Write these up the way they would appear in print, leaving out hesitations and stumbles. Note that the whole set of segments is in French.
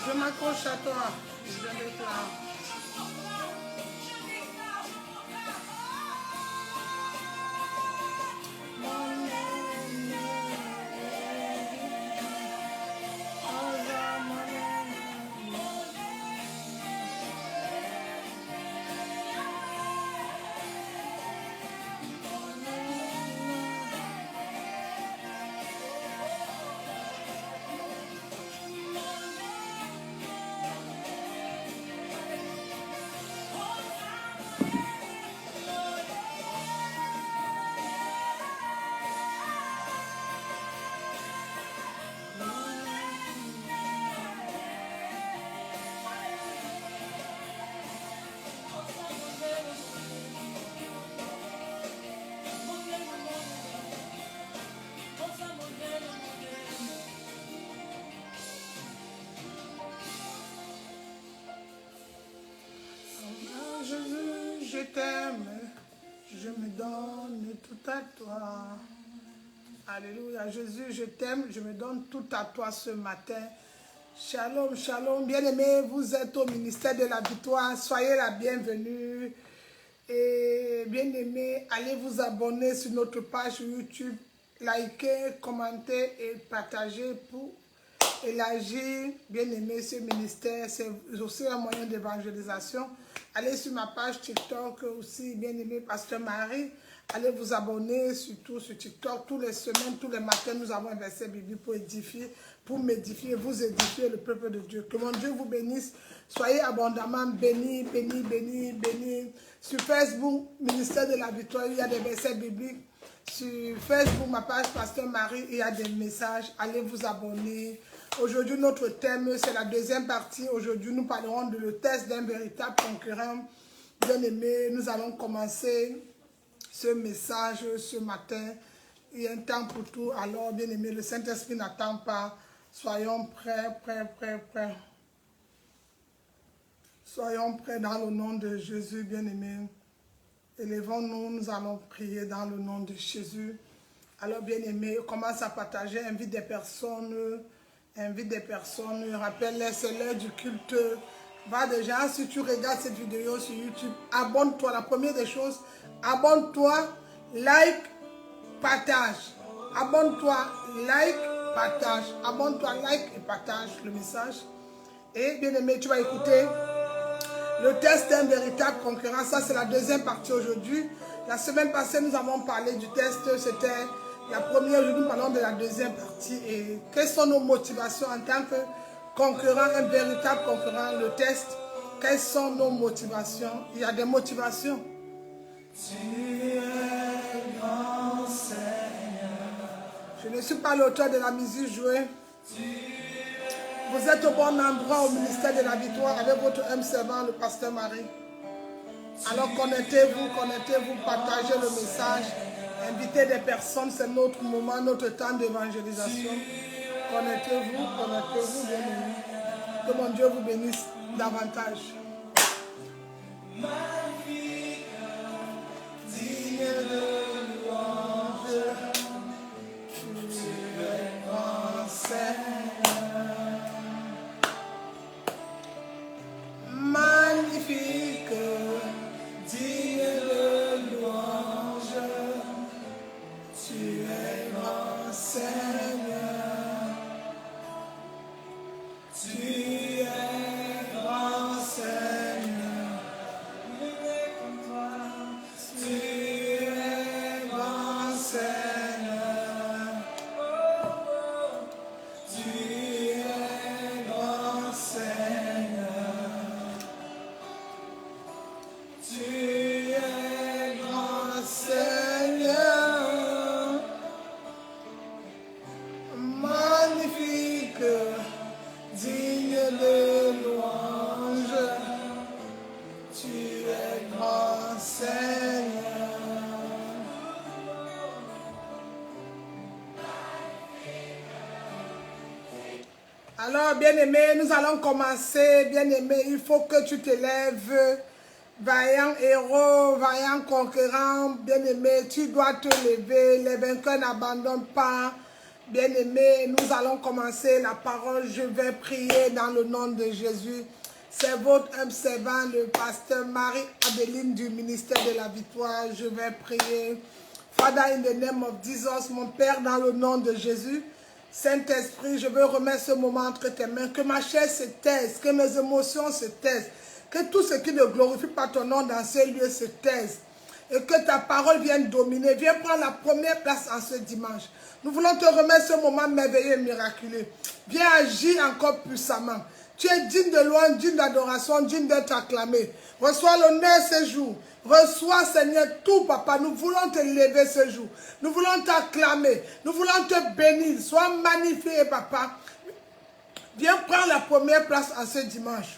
Je m'accroche à toi. Je déclare. Jésus, je t'aime, je me donne tout à toi. Alléluia. Jésus, je t'aime, je me donne tout à toi ce matin. Shalom, shalom. Bien-aimés, vous êtes au ministère de la victoire. Soyez la bienvenue. Et bien-aimés, allez vous abonner sur notre page YouTube. Likez, commentez et partagez pour élargir, bien-aimé, ce ministère. C'est aussi un moyen d'évangélisation. Allez sur ma page TikTok aussi, bien-aimé Pasteur Marie. Allez vous abonner surtout sur TikTok. Tous les semaines, tous les matins, nous avons un verset biblique pour édifier, pour m'édifier, vous édifier le peuple de Dieu. Que mon Dieu vous bénisse. Soyez abondamment bénis, bénis, bénis, bénis. Sur Facebook, ministère de la victoire, il y a des versets bibliques. Sur Facebook, ma page Pasteur Marie, il y a des messages. Allez vous abonner. Aujourd'hui, notre thème, c'est la deuxième partie. Aujourd'hui, nous parlerons de le test d'un véritable concurrent. Bien-aimé, nous allons commencer ce message ce matin. Il y a un temps pour tout. Alors, bien-aimé, le Saint-Esprit n'attend pas. Soyons prêts, prêts, prêts, prêts. Soyons prêts dans le nom de Jésus, bien-aimé. Élevons-nous, nous allons prier dans le nom de Jésus. Alors, bien-aimé, commence à partager, invite des personnes, rappelle-les, c'est l'heure du culte. Va déjà, si tu regardes cette vidéo sur YouTube, abonne-toi. La première des choses, abonne-toi, like, partage. Abonne-toi, like, partage. Abonne-toi, like et partage le message. Et bien aimé, tu vas écouter le test d'un véritable concurrent. Ça, c'est la deuxième partie aujourd'hui. La semaine passée, nous avons parlé du test. C'était la première. Aujourd'hui, nous parlons de la deuxième partie. Et quelles sont nos motivations en tant que concurrent, un véritable concurrent, le test. Quelles sont nos motivations? Il y a des motivations. Tu es grand Seigneur. Je ne suis pas l'auteur de la musique jouée. Vous êtes au bon endroit au ministère de la victoire avec votre âme servant, le pasteur Marie. Alors connectez-vous, partagez le message, invitez des personnes, c'est notre moment, notre temps d'évangélisation. Connectez-vous, bien aimés. Que mon Dieu vous bénisse davantage. Magnifique, digne de louange, tu es grand Seigneur. Magnifique, digne de louange, tu es grand Seigneur. Tu es grand Seigneur. Tu es grand Seigneur. Tu es grand Seigneur. Tu es grand Seigneur, magnifique, digne de louange. Tu es grand Seigneur. Alors, bien-aimé, nous allons commencer. Bien-aimé, il faut que tu te lèves. Vaillant héros, vaillant conquérant, bien-aimé, tu dois te lever. Les vainqueurs n'abandonnent pas. Bien-aimé, nous allons commencer la parole. Je vais prier dans le nom de Jésus. C'est votre âme servant, le pasteur Marie-Adeline du ministère de la victoire. Je vais prier. Father, in the name of Jesus, mon Père, dans le nom de Jésus. Saint-Esprit, je veux remettre ce moment entre tes mains. Que ma chair se taise, que mes émotions se taisent. Que tout ce qui ne glorifie pas ton nom dans ces lieux se taise. Et que ta parole vienne dominer. Viens prendre la première place en ce dimanche. Nous voulons te remettre ce moment merveilleux et miraculeux. Viens agir encore puissamment. Tu es digne de louange, digne d'adoration, digne d'être acclamé. Reçois l'honneur ce jour. Reçois, Seigneur, tout, Papa. Nous voulons te lever ce jour. Nous voulons t'acclamer. Nous voulons te bénir. Sois magnifié, Papa. Viens prendre la première place en ce dimanche.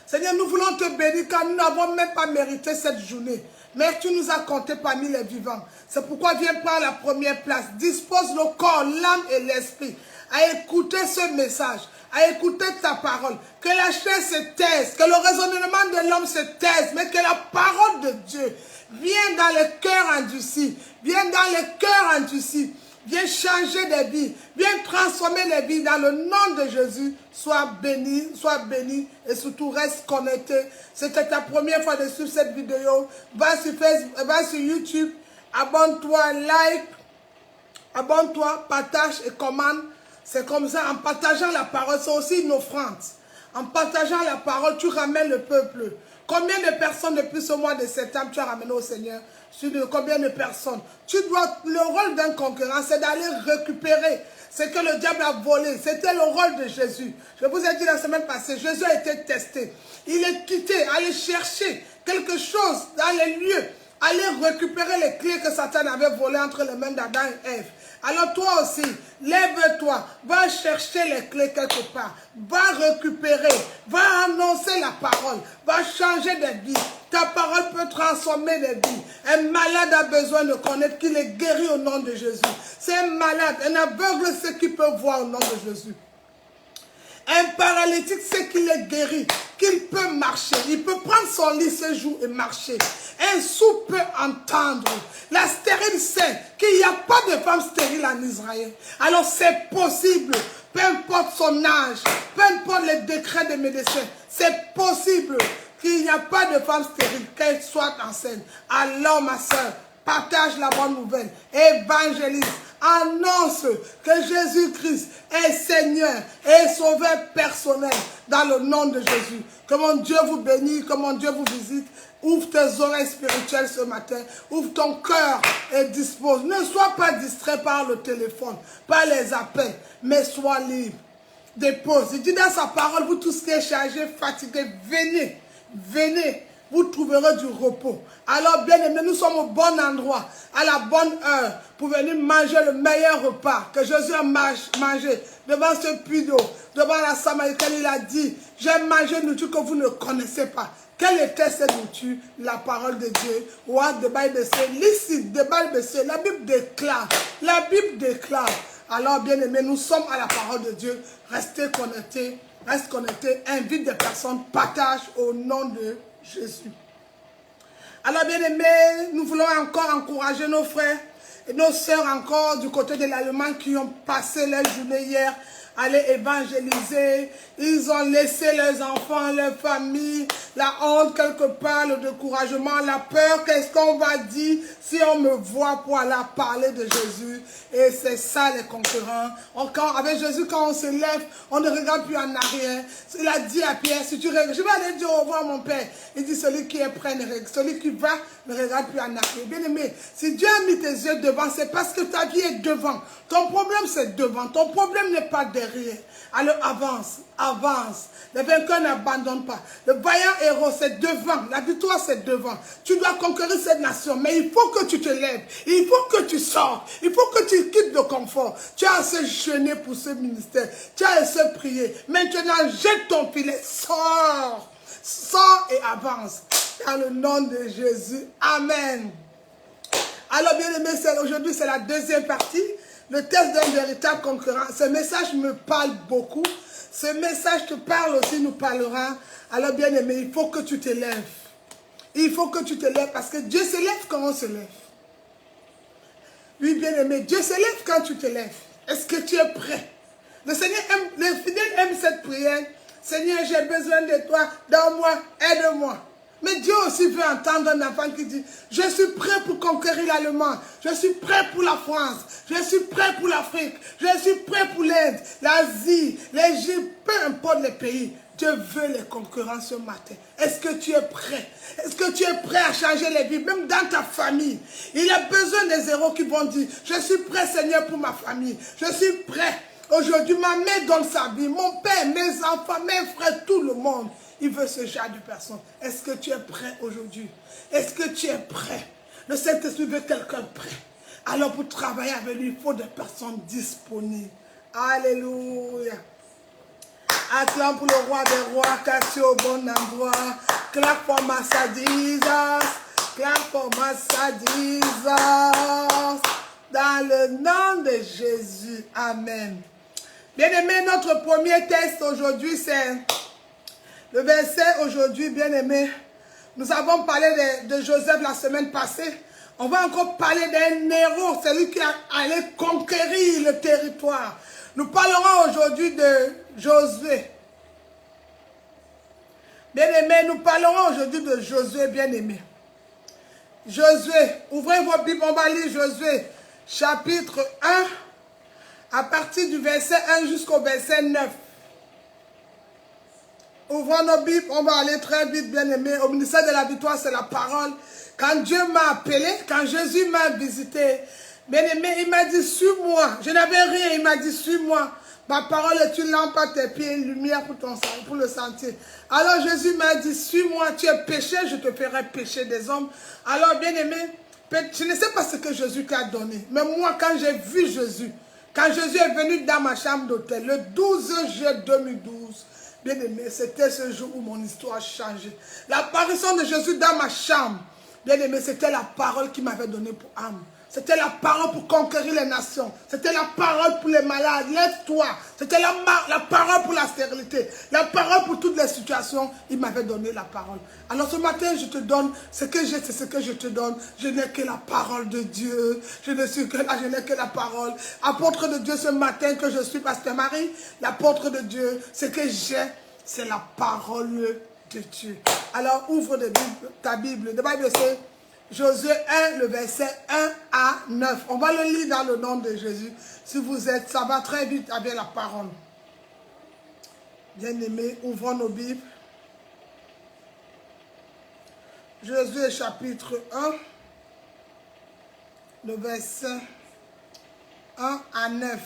Seigneur, nous voulons te bénir car nous n'avons même pas mérité cette journée. Mais tu nous as comptés parmi les vivants. C'est pourquoi viens prendre la première place. Dispose le corps, l'âme et l'esprit à écouter ce message, à écouter ta parole. Que la chair se taise, que le raisonnement de l'homme se taise, mais que la parole de Dieu vienne dans les cœurs endurcis. Vienne dans les cœurs endurcis. Viens changer des vies. Viens transformer les vies dans le nom de Jésus. Sois béni et surtout reste connecté. C'était ta première fois de suivre cette vidéo. Va sur Facebook, va sur YouTube. Abonne-toi, like. Abonne-toi, partage et commande. C'est comme ça, en partageant la parole, c'est aussi une offrande. En partageant la parole, tu ramènes le peuple. Combien de personnes depuis ce mois de septembre tu as ramené au Seigneur? Combien de personnes? Le rôle d'un concurrent, c'est d'aller récupérer ce que le diable a volé. C'était le rôle de Jésus. Je vous ai dit la semaine passée, Jésus a été testé. Il est quitté, aller chercher quelque chose dans les lieux, aller récupérer les clés que Satan avait volées entre les mains d'Adam et Ève. Alors toi aussi, lève-toi, va chercher les clés quelque part, va récupérer, va annoncer la parole, va changer des vies. Ta parole peut transformer des vies. Un malade a besoin de connaître qu'il est guéri au nom de Jésus. C'est un malade, un aveugle sait qu'il peut voir au nom de Jésus. Un paralytique sait qu'il est guéri, qu'il peut marcher. Il peut prendre son lit ce jour et marcher. Un sourd peut entendre. La stérile sait qu'il n'y a pas de femme stérile en Israël. Alors c'est possible. Peu importe son âge, peu importe les décrets des médecins, c'est possible qu'il n'y a pas de femme stérile, qu'elle soit enceinte. Alors ma soeur, partage la bonne nouvelle, évangélise, annonce que Jésus-Christ est Seigneur et Sauveur personnel dans le nom de Jésus. Que mon Dieu vous bénisse, que mon Dieu vous visite. Ouvre tes oreilles spirituelles ce matin. Ouvre ton cœur et dispose. Ne sois pas distrait par le téléphone, par les appels, mais sois libre. Dépose. Il dit dans sa parole, vous tous qui êtes chargés, fatigués, venez, venez. Vous trouverez du repos. Alors, bien aimés, nous sommes au bon endroit, à la bonne heure, pour venir manger le meilleur repas que Jésus a mangé devant ce puits d'eau, devant la Samaritaine. Il a dit, j'ai mangé une nourriture que vous ne connaissez pas. Quelle était cette nourriture? La parole de Dieu. What the Bible says. Listen, the Bible says. La Bible déclare. La Bible déclare. Alors, bien aimés, nous sommes à la parole de Dieu. Restez connectés. Reste connecté. Invite des personnes. Partage au nom de Jésus. Alors, bien aimés, nous voulons encore encourager nos frères et nos sœurs encore du côté de l'Allemagne qui ont passé leur journée hier aller évangéliser. Ils ont laissé leurs enfants, leurs familles, la honte quelque part, le découragement, la peur. Qu'est-ce qu'on va dire si on me voit pour aller parler de Jésus? Et c'est ça les concurrents. Avec Jésus, quand on se lève, on ne regarde plus en arrière. Il a dit à Pierre, si tu regardes, je vais aller dire au revoir mon Père. Il dit, celui qui est prêt, celui qui va, ne regarde plus en arrière. Bien aimé, si Dieu a mis tes yeux devant, c'est parce que ta vie est devant. Ton problème, c'est devant. Ton problème n'est pas derrière. Alors avance, avance. Le vainqueur n'abandonne pas. Le vaillant héros, c'est devant. La victoire, c'est devant. Tu dois conquérir cette nation, mais il faut que tu te lèves. Il faut que tu sortes. Il faut que tu quittes le confort. Tu as assez jeûné pour ce ministère. Tu as assez prié. Maintenant, jette ton filet. Sors. Sors et avance. Dans le nom de Jésus. Amen. Alors, bien aimé, aujourd'hui, c'est la deuxième partie. Le test d'un véritable concurrent. Ce message me parle beaucoup. Ce message te parle aussi, nous parlera. Alors, bien aimé, il faut que tu te lèves. Il faut que tu te lèves parce que Dieu se lève quand on se lève. Oui, bien aimé, Dieu se lève quand tu te lèves. Est-ce que tu es prêt? Le Seigneur aime, les fidèles aiment cette prière. Seigneur, j'ai besoin de toi. Donne-moi, aide-moi. Mais Dieu aussi veut entendre un enfant qui dit, je suis prêt pour conquérir l'Allemagne, je suis prêt pour la France, je suis prêt pour l'Afrique, je suis prêt pour l'Inde, l'Asie, l'Égypte, peu importe les pays. Dieu veut les concurrents ce matin. Est-ce que tu es prêt? Est-ce que tu es prêt à changer les vies, même dans ta famille? Il a besoin des héros qui vont dire, je suis prêt Seigneur pour ma famille, je suis prêt. Aujourd'hui, ma mère donne sa vie, mon père, mes enfants, mes frères, tout le monde. Il veut ce genre de personnes. Est-ce que tu es prêt aujourd'hui? Est-ce que tu es prêt? Le Saint-Esprit veut quelqu'un prêt. Alors pour travailler avec lui, il faut des personnes disponibles. Alléluia. Acclame pour le roi des rois, car tu es au bon endroit. Clap for Master Jesus. Clap for Master Jesus. Dans le nom de Jésus. Amen. Bien-aimé, notre premier texte aujourd'hui, c'est le verset aujourd'hui, bien-aimé. Nous avons parlé de Joseph la semaine passée. On va encore parler d'un héros, celui qui allé conquérir le territoire. Nous parlerons aujourd'hui de Josué. Bien-aimé, nous parlerons aujourd'hui de Josué, bien-aimé. Josué, ouvrez vos Bibles, on va lire Josué, chapitre 1, à partir du verset 1 jusqu'au verset 9. Ouvrons nos Bibles, on va aller très vite, bien-aimé. Au ministère de la victoire, c'est la parole. Quand Dieu m'a appelé, quand Jésus m'a visité, bien-aimé, il m'a dit, suis-moi. Je n'avais rien, il m'a dit, suis-moi. Ma parole est une lampe à tes pieds, une lumière pour le sentier. Alors Jésus m'a dit, suis-moi, tu es péché, je te ferai pécher des hommes. Alors, bien-aimé, je ne sais pas ce que Jésus t'a donné. Mais moi, quand j'ai vu Jésus, quand Jésus est venu dans ma chambre d'hôtel, le 12 juillet 2012, bien-aimé, c'était ce jour où mon histoire a changé. L'apparition de Jésus dans ma chambre, bien-aimé, c'était la parole qu'il m'avait donnée pour âme. C'était la parole pour conquérir les nations. C'était la parole pour les malades. Lève-toi. C'était la parole pour la stérilité. La parole pour toutes les situations. Il m'avait donné la parole. Alors ce matin, je te donne ce que j'ai, c'est ce que je te donne. Je n'ai que la parole de Dieu. Je ne suis que là, je n'ai que la parole. Apôtre de Dieu ce matin que je suis, Pasteur Marie, l'apôtre de Dieu, ce que j'ai, c'est la parole de Dieu. Alors ouvre ta Bible. The Bible says, Josué 1, le verset 1 à 9. On va le lire dans le nom de Jésus. Si vous êtes, ça va très vite avec la parole. Bien-aimés, ouvrons nos Bibles. Josué chapitre 1, le verset 1 à 9.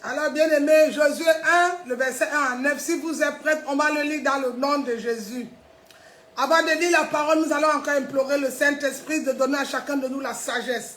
Alors, bien-aimés, Josué 1, le verset 1 à 9, si vous êtes prêts, on va le lire dans le nom de Jésus. Avant de lire la parole, nous allons encore implorer le Saint-Esprit de donner à chacun de nous la sagesse.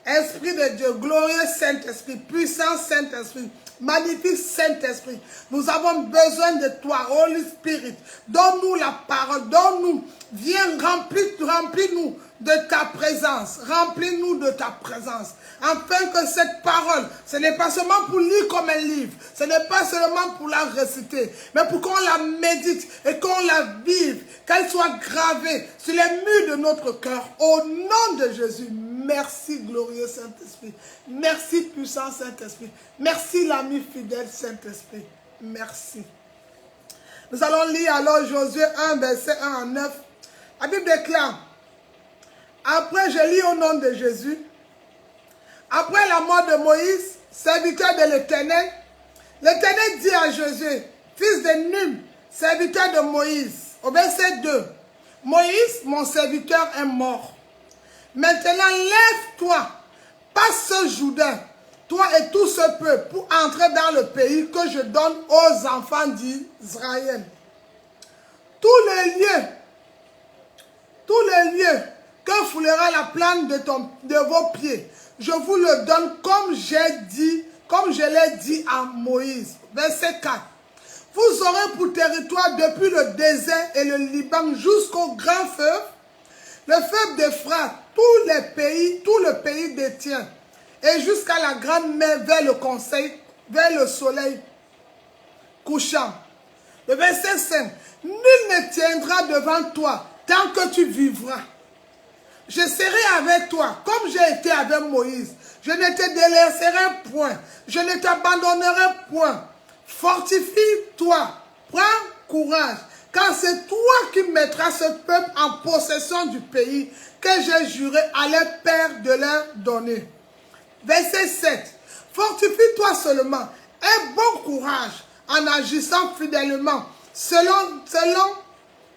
Esprit de Dieu, glorieux Saint-Esprit, puissant Saint-Esprit, magnifique Saint-Esprit, nous avons besoin de toi, Holy Spirit. Donne-nous la parole, donne-nous, viens, remplis-nous de ta présence, remplis-nous de ta présence, afin que cette parole, ce n'est pas seulement pour lire comme un livre, ce n'est pas seulement pour la réciter, mais pour qu'on la médite et qu'on la vive, qu'elle soit gravée sur les murs de notre cœur, au nom de Jésus. Merci, glorieux Saint-Esprit. Merci, puissant Saint-Esprit. Merci, l'ami fidèle Saint-Esprit. Merci. Nous allons lire alors Josué 1, verset 1 à 9. La Bible déclare, après je lis au nom de Jésus, après la mort de Moïse, serviteur de l'Éternel, l'Éternel dit à Josué, fils de Nun, serviteur de Moïse, au verset 2, Moïse, mon serviteur, est mort. Maintenant, lève-toi, passe ce Jourdain, toi et tout ce peuple, pour entrer dans le pays que je donne aux enfants d'Israël. Tous les lieux que foulera la plante de vos pieds, je vous le donne comme je l'ai dit à Moïse. Verset 4. Vous aurez pour territoire depuis le désert et le Liban jusqu'au grand fleuve, le fleuve d'Euphrate, tout le pays détient, et jusqu'à la grande mer vers le soleil couchant. Le verset 5. Nul ne tiendra devant toi tant que tu vivras. Je serai avec toi, comme j'ai été avec Moïse. Je ne te délaisserai point, je ne t'abandonnerai point. Fortifie-toi, prends courage, car c'est toi qui mettras ce peuple en possession du pays que j'ai juré à leurs pères de leur donner. Verset 7. Fortifie-toi seulement, aie bon courage en agissant fidèlement, selon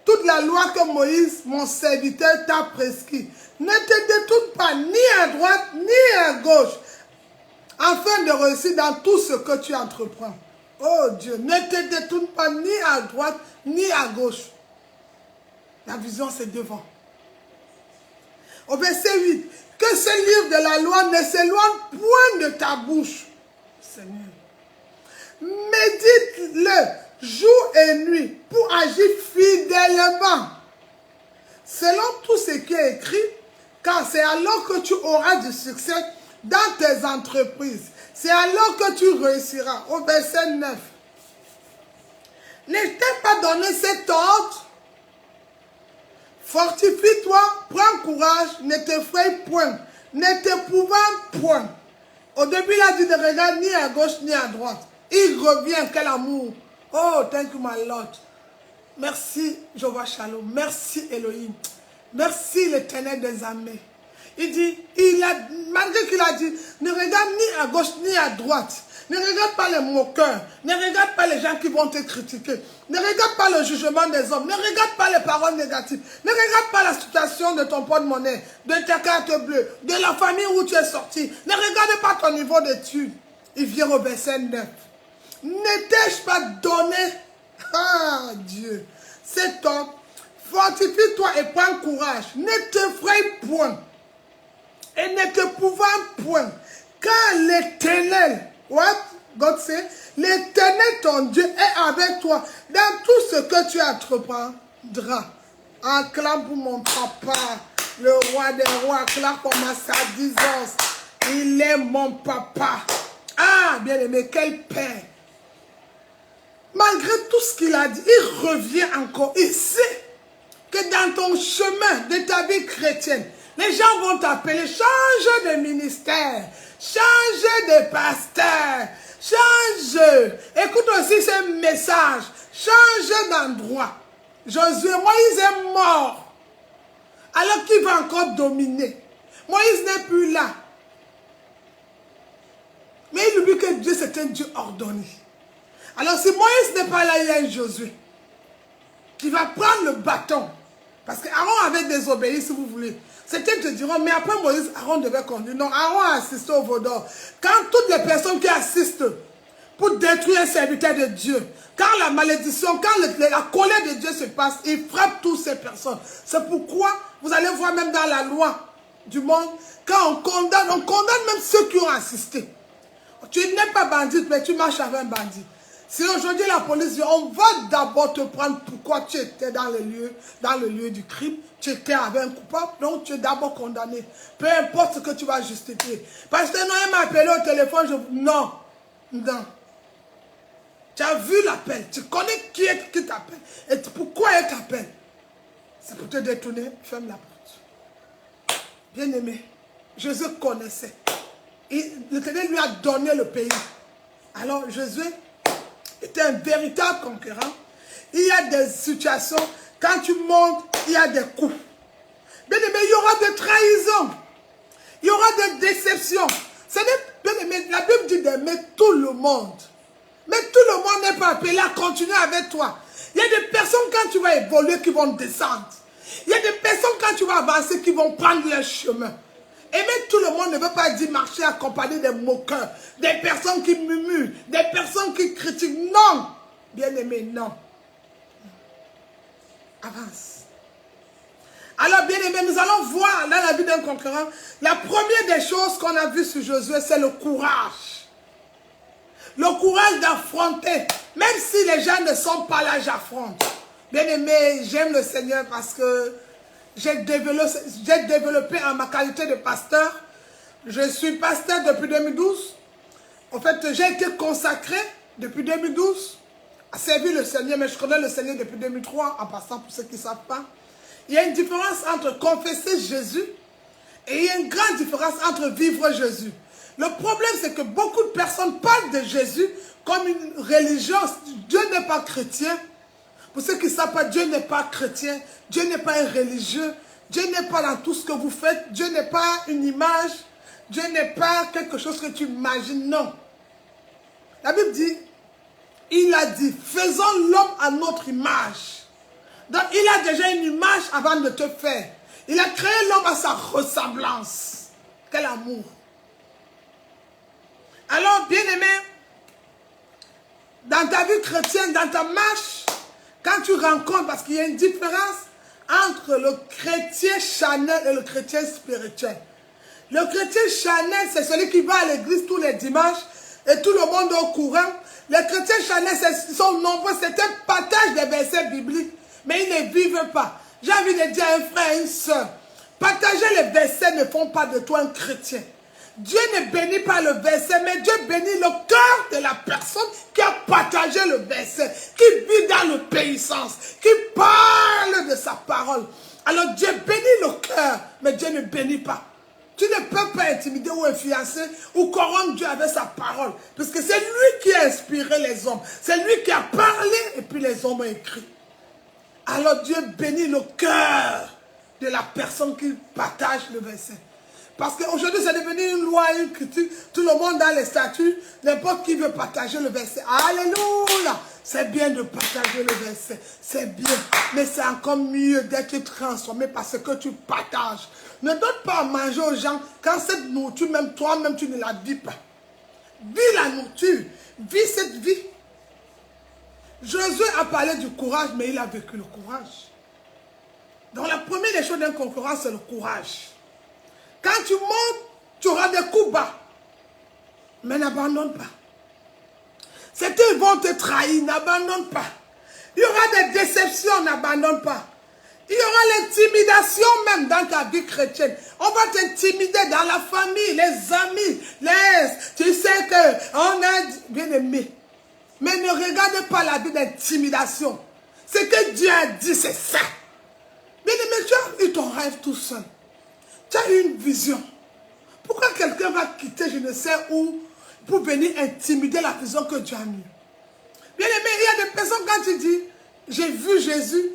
toute la loi que Moïse, mon serviteur, t'a prescrit. Ne te détourne pas ni à droite ni à gauche, afin de réussir dans tout ce que tu entreprends. Oh Dieu, ne te détourne pas ni à droite ni à gauche. La vision, c'est devant. Au verset 8, que ce livre de la loi ne s'éloigne point de ta bouche, Seigneur. Médite-le jour et nuit pour agir fidèlement, selon tout ce qui est écrit, car c'est alors que tu auras du succès dans tes entreprises. C'est alors que tu réussiras. Au verset 9. Ne t'ai pas donné cet ordre? Fortifie-toi, prends courage, ne t'effraie point, ne t'épouvante point. Au début, il a dit de regarder ni à gauche ni à droite. Il revient, quel amour. Oh, thank you, my Lord. Merci, Jéhovah Shalom. Merci, Elohim. Merci, l'Éternel des armées. Il dit, malgré qu'il a dit, ne regarde ni à gauche ni à droite. Ne regarde pas les moqueurs. Ne regarde pas les gens qui vont te critiquer. Ne regarde pas le jugement des hommes. Ne regarde pas les paroles négatives. Ne regarde pas la situation de ton porte-monnaie, de ta carte bleue, de la famille où tu es sorti. Ne regarde pas ton niveau d'études. Il vient au verset 9. Ne t'ai-je pas donné, ah Dieu, cet ordre? Fortifie-toi et prends courage. Ne t'effraie point et ne t'épouvante point. Car l'Éternel, what God say, l'Éternel ton Dieu est avec toi dans tout ce que tu entreprendras. Acclame pour mon papa, le roi des rois, acclame pour ma sadisance. Il est mon papa. Ah, bien-aimé, quel père. Malgré tout ce qu'il a dit, il revient encore. Il sait que dans ton chemin de ta vie chrétienne, Les gens vont t'appeler, change de ministère, change de pasteur, change. Écoute aussi ce message, change d'endroit. Josué, Moïse est mort. Alors qu'il va encore dominer. Moïse n'est plus là. Mais il oublie que Dieu, c'est un Dieu ordonné. Alors si Moïse n'est pas là, il y a un Josué qui va prendre le bâton. Parce qu'Aaron avait désobéi, si vous voulez. Certains te diront, mais après Moïse, Aaron devait conduire. Non, Aaron a assisté au veau d'or. Quand toutes les personnes qui assistent pour détruire un serviteur de Dieu, quand la malédiction, quand la colère de Dieu se passe, il frappe toutes ces personnes. C'est pourquoi vous allez voir même dans la loi du monde, quand on condamne même ceux qui ont assisté. Tu n'es pas bandit, mais tu marches avec un bandit. Si aujourd'hui la police dit, on va d'abord te prendre pourquoi tu étais dans le lieu du crime, tu étais avec un coupable, donc tu es d'abord condamné. Peu importe ce que tu vas justifier. Parce que non, il m'a appelé au téléphone, non. Tu as vu l'appel, tu connais qui t'appelle et pourquoi elle t'appelle. C'est pour te détourner, ferme la porte. Bien-aimé, Jésus connaissait. L'Éternel lui a donné le pays. Alors Jésus était un véritable conquérant. Il y a des situations, quand tu montes, il y a des coups. Bien-aimé, il y aura des trahisons. Il y aura des déceptions. Bien-aimé, la Bible dit d'aimer tout le monde. Mais tout le monde n'est pas appelé à continuer avec toi. Il y a des personnes quand tu vas évoluer qui vont descendre. Il y a des personnes quand tu vas avancer qui vont prendre leur chemin. Aimer tout le monde ne veut pas dire marcher accompagné des moqueurs, des personnes qui murmurent, des personnes qui critiquent. Non, bien-aimé, non. Avance. Alors, bien-aimé, nous allons voir dans la vie d'un concurrent, la première des choses qu'on a vues sur Josué, c'est le courage. Le courage d'affronter, même si les gens ne sont pas là, j'affronte. Bien-aimé, j'aime le Seigneur parce que j'ai développé en ma qualité de pasteur. Je suis pasteur depuis 2012. En fait, j'ai été consacré depuis 2012 à servir le Seigneur, mais je connais le Seigneur depuis 2003, en passant pour ceux qui ne savent pas. Il y a une différence entre confesser Jésus et il y a une grande différence entre vivre Jésus. Le problème, c'est que beaucoup de personnes parlent de Jésus comme une religion. Dieu n'est pas chrétien. Pour ceux qui ne savent pas, Dieu n'est pas chrétien. Dieu n'est pas un religieux. Dieu n'est pas dans tout ce que vous faites. Dieu n'est pas une image. Dieu n'est pas quelque chose que tu imagines. Non. La Bible dit, il a dit, faisons l'homme à notre image. Donc, il a déjà une image avant de te faire. Il a créé l'homme à sa ressemblance. Quel amour. Alors, bien-aimé, dans ta vie chrétienne, dans ta marche, quand tu rencontres, parce qu'il y a une différence entre le chrétien charnel et le chrétien spirituel. Le chrétien charnel, c'est celui qui va à l'église tous les dimanches et tout le monde est au courant. Les chrétiens charnels, ils sont nombreux, c'est un partage des versets bibliques, mais ils ne vivent pas. J'ai envie de dire à un frère et une soeur, partager les versets ne font pas de toi un chrétien. Dieu ne bénit pas le verset, mais Dieu bénit le cœur de la personne qui a partagé le verset, qui vit dans l'obéissance, qui parle de sa parole. Alors Dieu bénit le cœur, mais Dieu ne bénit pas. Tu ne peux pas intimider ou influencer ou corrompre Dieu avec sa parole. Parce que c'est lui qui a inspiré les hommes. C'est lui qui a parlé et puis les hommes ont écrit. Alors Dieu bénit le cœur de la personne qui partage le verset. Parce qu'aujourd'hui, c'est devenu une loi, une critique. Tout le monde dans les statuts, n'importe qui veut partager le verset. Alléluia! C'est bien de partager le verset. C'est bien. Mais c'est encore mieux d'être transformé par ce que tu partages. Ne donne pas à manger aux gens quand cette nourriture, même toi-même, tu ne la vis pas. Vis la nourriture. Vis cette vie. Jésus a parlé du courage, mais il a vécu le courage. Donc la première des choses d'un concurrent, c'est le courage. Quand tu montes, tu auras des coups bas. Mais n'abandonne pas. Certains vont te trahir, n'abandonne pas. Il y aura des déceptions, n'abandonne pas. Il y aura l'intimidation même dans ta vie chrétienne. On va t'intimider dans la famille, les amis, tu sais qu'on a bien aimé. Mais ne regarde pas la vie d'intimidation. Ce que Dieu a dit, c'est ça. Bien aimé, tu as eu ton rêve tout seul. Tu as eu une vision. Pourquoi quelqu'un va quitter je ne sais où pour venir intimider la vision que Dieu a mis? Bien aimé, il y a des personnes quand tu dis, j'ai vu Jésus,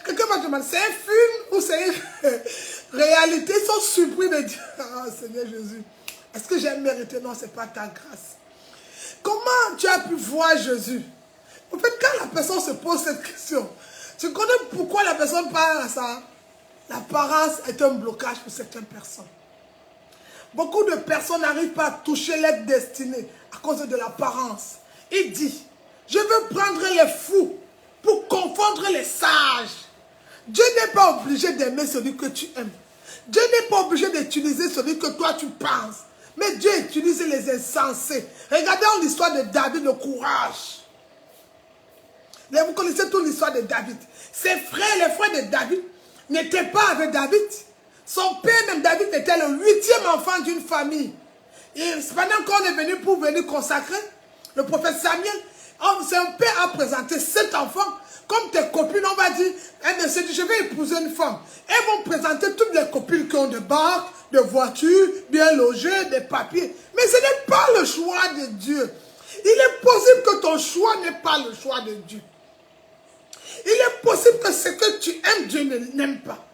quelqu'un va te demander, c'est un film ou c'est une réalité? Ils sont surpris de dire, ah Seigneur Jésus, est-ce que j'ai mérité? Non, ce n'est pas ta grâce. Comment tu as pu voir Jésus? En fait, quand la personne se pose cette question, tu connais pourquoi la personne parle à ça? L'apparence est un blocage pour certaines personnes. Beaucoup de personnes n'arrivent pas à toucher leur destinée à cause de l'apparence. Il dit, je veux prendre les fous pour confondre les sages. Dieu n'est pas obligé d'aimer celui que tu aimes. Dieu n'est pas obligé d'utiliser celui que toi tu penses. Mais Dieu utilise les insensés. Regardez l'histoire de David, le courage. Vous connaissez toute l'histoire de David. Ses frères, les frères de David, n'étaient pas avec David. Son père, même David, était le 8e enfant d'une famille. Et pendant qu'on est venu pour venir consacrer, le prophète Samuel, son père a présenté 7 enfants. Comme tes copines, on va dire, un monsieur dit, je vais épouser une femme. Elles vont présenter toutes les copines qui ont des barques, des voitures, bien logées, des papiers. Mais ce n'est pas le choix de Dieu. Il est possible que ton choix n'est pas le choix de Dieu. Il est possible que ce que tu aimes, Dieu n'aime pas.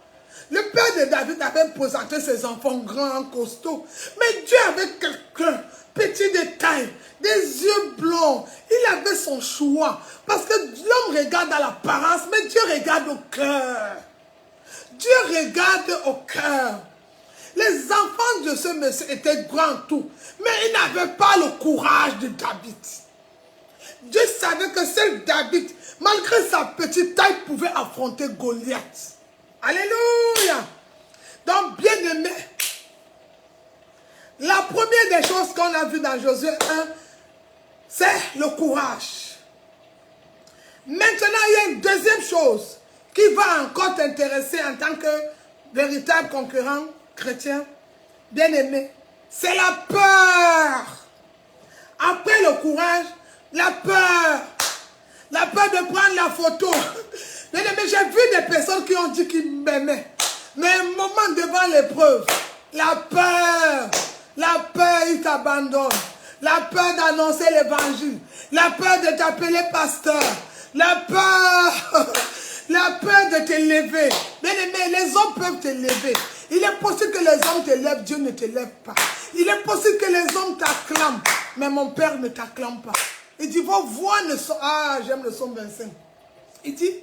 Le père de David avait présenté ses enfants grands, costauds. Mais Dieu avait quelqu'un, petit de taille, des yeux blonds. Il avait son choix. Parce que l'homme regarde à l'apparence, mais Dieu regarde au cœur. Dieu regarde au cœur. Les enfants de ce monsieur étaient grands tout. Mais ils n'avaient pas le courage de David. Dieu savait que seul David, malgré sa petite taille, pouvait affronter Goliath. Alléluia. Donc, bien aimé, la première des choses qu'on a vues dans Josué 1, c'est le courage. Maintenant, il y a une deuxième chose qui va encore t'intéresser en tant que véritable concurrent chrétien, bien aimé. C'est la peur. Après le courage, la peur. La peur de prendre la photo. Bien aimé, j'ai vu des personnes qui ont dit qu'ils m'aimaient. Mais un moment devant l'épreuve, la peur, ils t'abandonnent. La peur d'annoncer l'évangile. La peur de t'appeler pasteur. La peur de te lever. Bien aimé, les hommes peuvent te lever. Il est possible que les hommes te lèvent, Dieu ne te lève pas. Il est possible que les hommes t'acclament, mais mon Père ne t'acclame pas. Il dit, vos voix ne sont... Ah, j'aime le son 25. Il dit,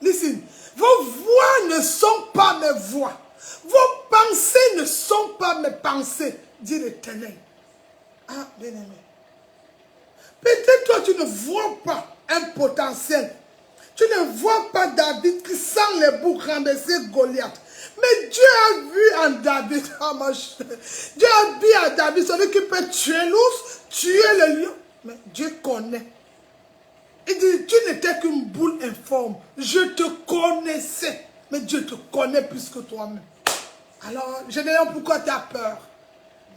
listen, vos voix ne sont pas mes voix. Vos pensées ne sont pas mes pensées, dit l'Éternel. Ah, bien aimé. Peut-être toi, tu ne vois pas un potentiel. Tu ne vois pas David qui sent les boucs renverser Goliath. Mais Dieu a vu en David, Dieu a vu en David celui qui peut tuer l'ours, tuer le lion. Mais Dieu connaît. Il dit, tu n'étais qu'une boule informe. Je te connaissais. Mais Dieu te connaît plus que toi-même. Alors, généralement, pourquoi tu as peur?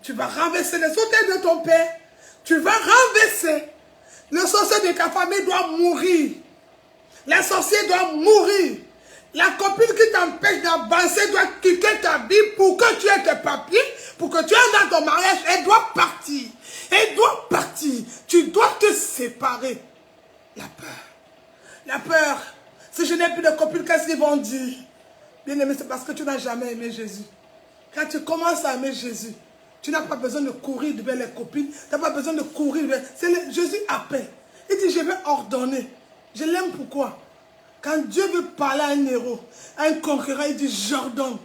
Tu vas renverser les sorciers de ton père. Tu vas renverser. Le sorcier de ta famille doit mourir. Les sorciers doivent mourir. La copine qui t'empêche d'avancer doit quitter ta vie pour que tu aies tes papiers, pour que tu aies dans ton mariage. Elle doit partir. Elle doit partir. Tu dois te séparer. La peur. La peur. Si je n'ai plus de copine, qu'est-ce qu'ils vont dire? Bien aimé, c'est parce que tu n'as jamais aimé Jésus. Quand tu commences à aimer Jésus, tu n'as pas besoin de courir devant les copines. Tu n'as pas besoin de courir vers... Jésus appelle. Il dit, je vais ordonner. Je l'aime pourquoi? Quand Dieu veut parler à un héros, à un conquérant, il dit, j'ordonne.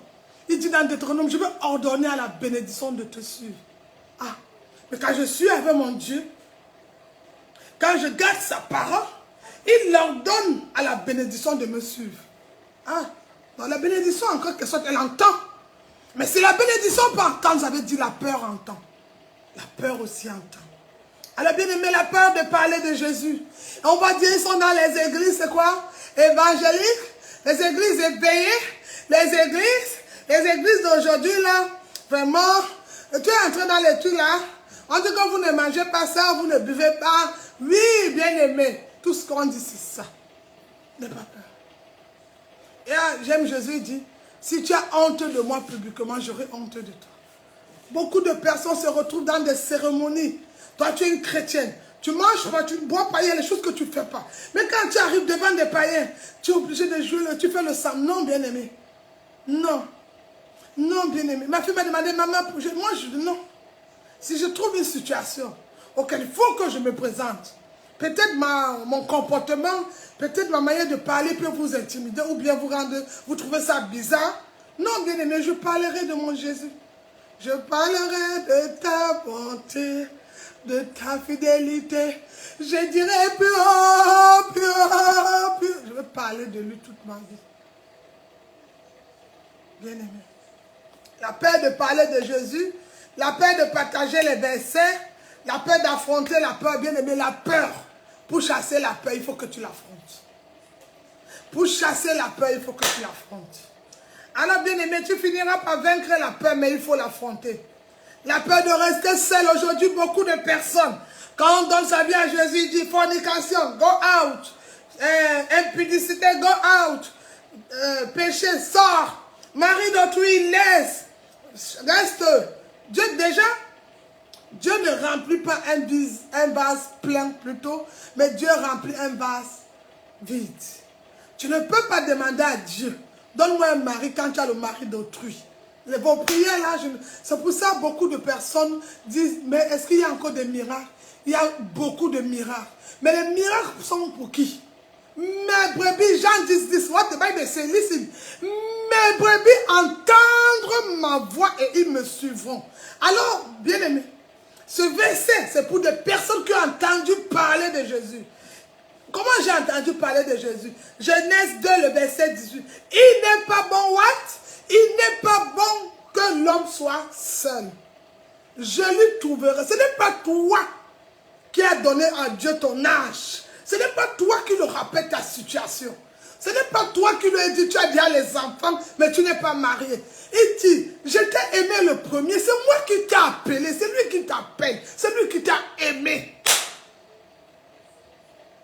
Il dit dans Deutéronome, je vais ordonner à la bénédiction de te suivre. Ah, mais quand je suis avec mon Dieu, quand je garde sa parole, il ordonne à la bénédiction de me suivre. Ah, dans la bénédiction, en quelque sorte, elle entend. Mais si la bénédiction peut entendre, ça veut dire la peur entend. La peur aussi entend. Alors bien aimé, la peur de parler de Jésus. Et on va dire, ils sont dans les églises, c'est quoi? Évangéliques, les églises éveillées, les églises d'aujourd'hui, là, vraiment, tu es entré dans les trucs là, on dit que vous ne mangez pas ça, vous ne buvez pas. Oui, bien aimé, tout ce qu'on dit, c'est ça. N'aie pas peur. Et j'aime Jésus, il dit, Si tu as honte de moi publiquement, j'aurai honte de toi. Beaucoup de personnes se retrouvent dans des cérémonies. Toi, tu es une chrétienne. Tu manges pas, tu ne bois pas, il y a les choses que tu ne fais pas. Mais quand tu arrives devant des païens, tu es obligé de jouer, tu fais le sang. Non, bien-aimé. Non. Non, bien-aimé. Ma fille m'a demandé, maman, moi je dis non. Si je trouve une situation auquel il faut que je me présente, peut-être mon comportement, peut-être ma manière de parler peut vous intimider ou bien vous trouvez ça bizarre. Non, bien-aimé, je parlerai de mon Jésus. Je parlerai de ta bonté, de ta fidélité. Je dirai plus haut, plus haut, plus haut. Je vais parler de lui toute ma vie. Bien-aimé. La peur de parler de Jésus, la peur de partager les versets, la peur d'affronter la peur, bien-aimé, la peur. Pour chasser la peur, il faut que tu l'affrontes. Pour chasser la peur, il faut que tu l'affrontes. Alors, bien-aimé, tu finiras par vaincre la peur, mais il faut l'affronter. La peur de rester seul. Aujourd'hui, beaucoup de personnes, quand on donne sa vie à Jésus, il dit fornication, go out. Impudicité, go out. Péché, sort. Mari d'autrui, laisse. Reste. Dieu, déjà, Dieu ne remplit pas un vase plein plutôt, mais Dieu remplit un vase vide. Tu ne peux pas demander à Dieu, donne-moi un mari quand tu as le mari d'autrui. Vos prières là, c'est pour ça que beaucoup de personnes disent, mais est-ce qu'il y a encore des miracles? Il y a beaucoup de miracles. Mais les miracles sont pour qui? Mes brebis, Jean 10, what the Bible says, listen. Mes brebis entendent ma voix et ils me suivront. Alors, bien aimé, ce verset, c'est pour des personnes qui ont entendu parler de Jésus. Comment j'ai entendu parler de Jésus? Genèse 2, le verset 18. Il n'est pas bon, what? Il n'est pas bon que l'homme soit seul. Je lui trouverai. Ce n'est pas toi qui as donné à Dieu ton âge. Ce n'est pas toi qui le rappelle ta situation. Ce n'est pas toi qui lui as dit, tu as déjà les enfants, mais tu n'es pas marié. Il dit, je t'ai aimé le premier, c'est moi qui t'ai appelé, c'est lui qui t'appelle, c'est lui qui t'a aimé.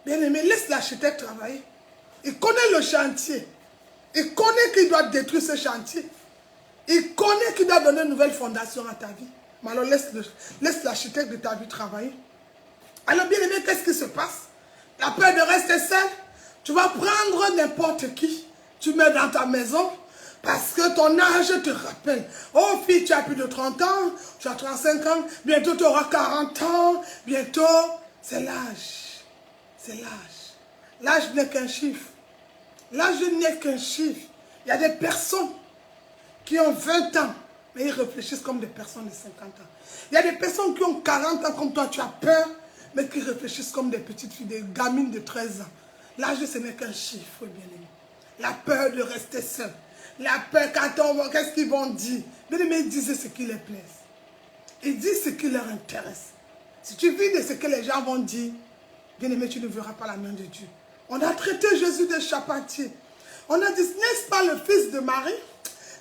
Bien-aimé, laisse l'architecte travailler. Il connaît le chantier. Il connaît qu'il doit détruire ce chantier. Il connaît qu'il doit donner une nouvelle fondation à ta vie. Mais alors laisse l'architecte de ta vie travailler. Alors bien-aimé, qu'est-ce qui se passe? La peur de rester seul. Tu vas prendre n'importe qui. Tu mets dans ta maison. Parce que ton âge te rappelle. Oh fille, tu as plus de 30 ans. Tu as 35 ans. Bientôt tu auras 40 ans. Bientôt, c'est l'âge. C'est l'âge. L'âge n'est qu'un chiffre. L'âge n'est qu'un chiffre. Il y a des personnes qui ont 20 ans, mais ils réfléchissent comme des personnes de 50 ans. Il y a des personnes qui ont 40 ans comme toi, tu as peur, mais qui réfléchissent comme des petites filles, des gamines de 13 ans. L'âge, ce n'est qu'un chiffre, bien-aimé. La peur de rester seul. La peur quand on voit, qu'est-ce qu'ils vont dire? Bien-aimé, ils disent ce qui les plaît. Ils disent ce qui leur intéresse. Si tu vis de ce que les gens vont dire, bien-aimé, tu ne verras pas la main de Dieu. On a traité Jésus de charpentier. On a dit, n'est-ce pas le fils de Marie?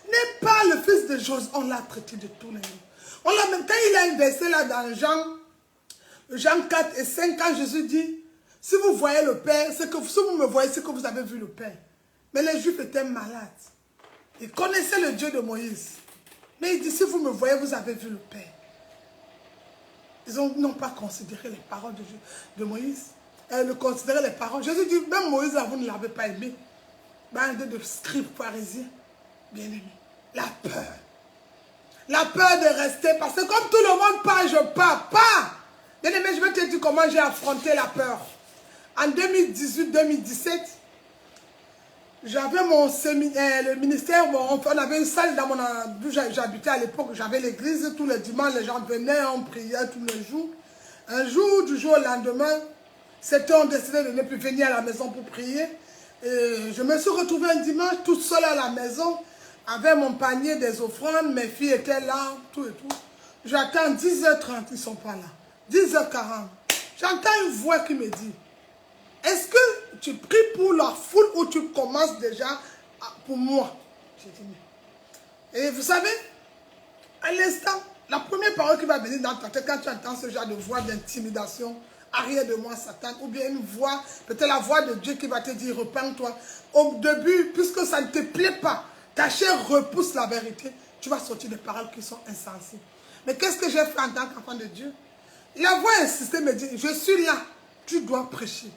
N'est pas le fils de Joseph? On l'a traité de tous les noms. On l'a même, quand il a inversé là dans Jean 4 et 5, quand Jésus dit, si vous voyez le Père, c'est que si vous me voyez, c'est que vous avez vu le Père. Mais les Juifs étaient malades. Ils connaissaient le Dieu de Moïse. Mais il dit, si vous me voyez, vous avez vu le Père. Ils n'ont pas considéré les paroles de Moïse. Le considérer les paroles. Jésus dit, même Moïse, vous ne l'avez pas aimé. Bande de scribes pharisiens. Bien aimé. La peur. La peur de rester. Parce que comme tout le monde parle, je pars. Pas. Bien aimé, je vais te dire comment j'ai affronté la peur. En 2018-2017, j'avais mon séminaire, le ministère, on avait une salle dans où j'habitais à l'époque. J'avais l'église, tous les dimanches, les gens venaient, on priait tous les jours. Un jour, du jour au lendemain, c'était on décidé de ne plus venir à la maison pour prier. Et je me suis retrouvée un dimanche toute seule à la maison, avec mon panier des offrandes, mes filles étaient là, tout et tout. J'attends 10h30, ils ne sont pas là. 10h40. J'entends une voix qui me dit, est-ce que tu pries pour la foule ou tu commences déjà pour moi? J'ai dit, mais... Et vous savez, à l'instant, la première parole qui va venir dans ta tête quand tu entends ce genre de voix d'intimidation, arrière de moi, Satan, ou bien une voix, peut-être la voix de Dieu qui va te dire, repens-toi. Au début, puisque ça ne te plaît pas, ta chair repousse la vérité, tu vas sortir des paroles qui sont insensées. Mais qu'est-ce que j'ai fait en tant qu'enfant de Dieu? La voix insistait, me dit, je suis là, tu dois prêcher.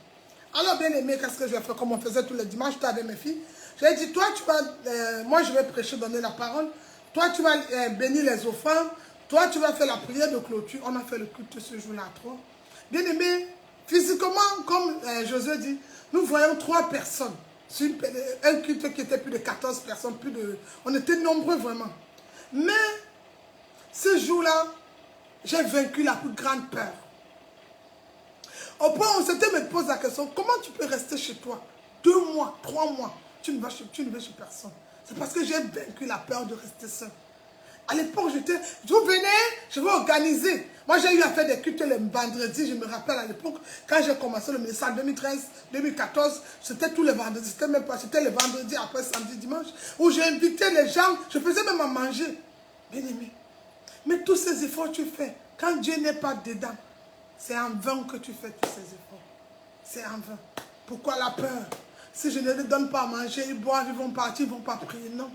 Alors bien aimé, qu'est-ce que je vais faire comme on faisait tous les dimanches, j'étais avec mes filles. Je lui ai dit, toi tu vas, moi je vais prêcher, donner la parole. Toi tu vas bénir les offrandes. Toi tu vas faire la prière de clôture. On a fait le culte ce jour-là à 3. Bien aimé, physiquement, comme Josué dit, nous voyons 3 personnes. Sur un culte qui était plus de 14 personnes, on était nombreux vraiment. Mais ce jour-là, j'ai vaincu la plus grande peur. Au point où c'était me pose la question, comment tu peux rester chez toi 2 mois, 3 mois, tu ne vas chez personne. C'est parce que j'ai vaincu la peur de rester seul. À l'époque, je venais, je vais organiser. Moi, j'ai eu à faire des cultes le vendredi. Je me rappelle à l'époque, quand j'ai commencé le ministère en 2013, 2014, c'était tous les vendredis. C'était même pas, c'était le vendredi après samedi, dimanche, où j'ai invité les gens. Je faisais même à manger. Bien aimé. Mais tous ces efforts que tu fais, quand Dieu n'est pas dedans, c'est en vain que tu fais tous ces efforts. C'est en vain. Pourquoi la peur? Si je ne les donne pas à manger, ils boivent, ils vont partir, ils ne vont pas prier. Non.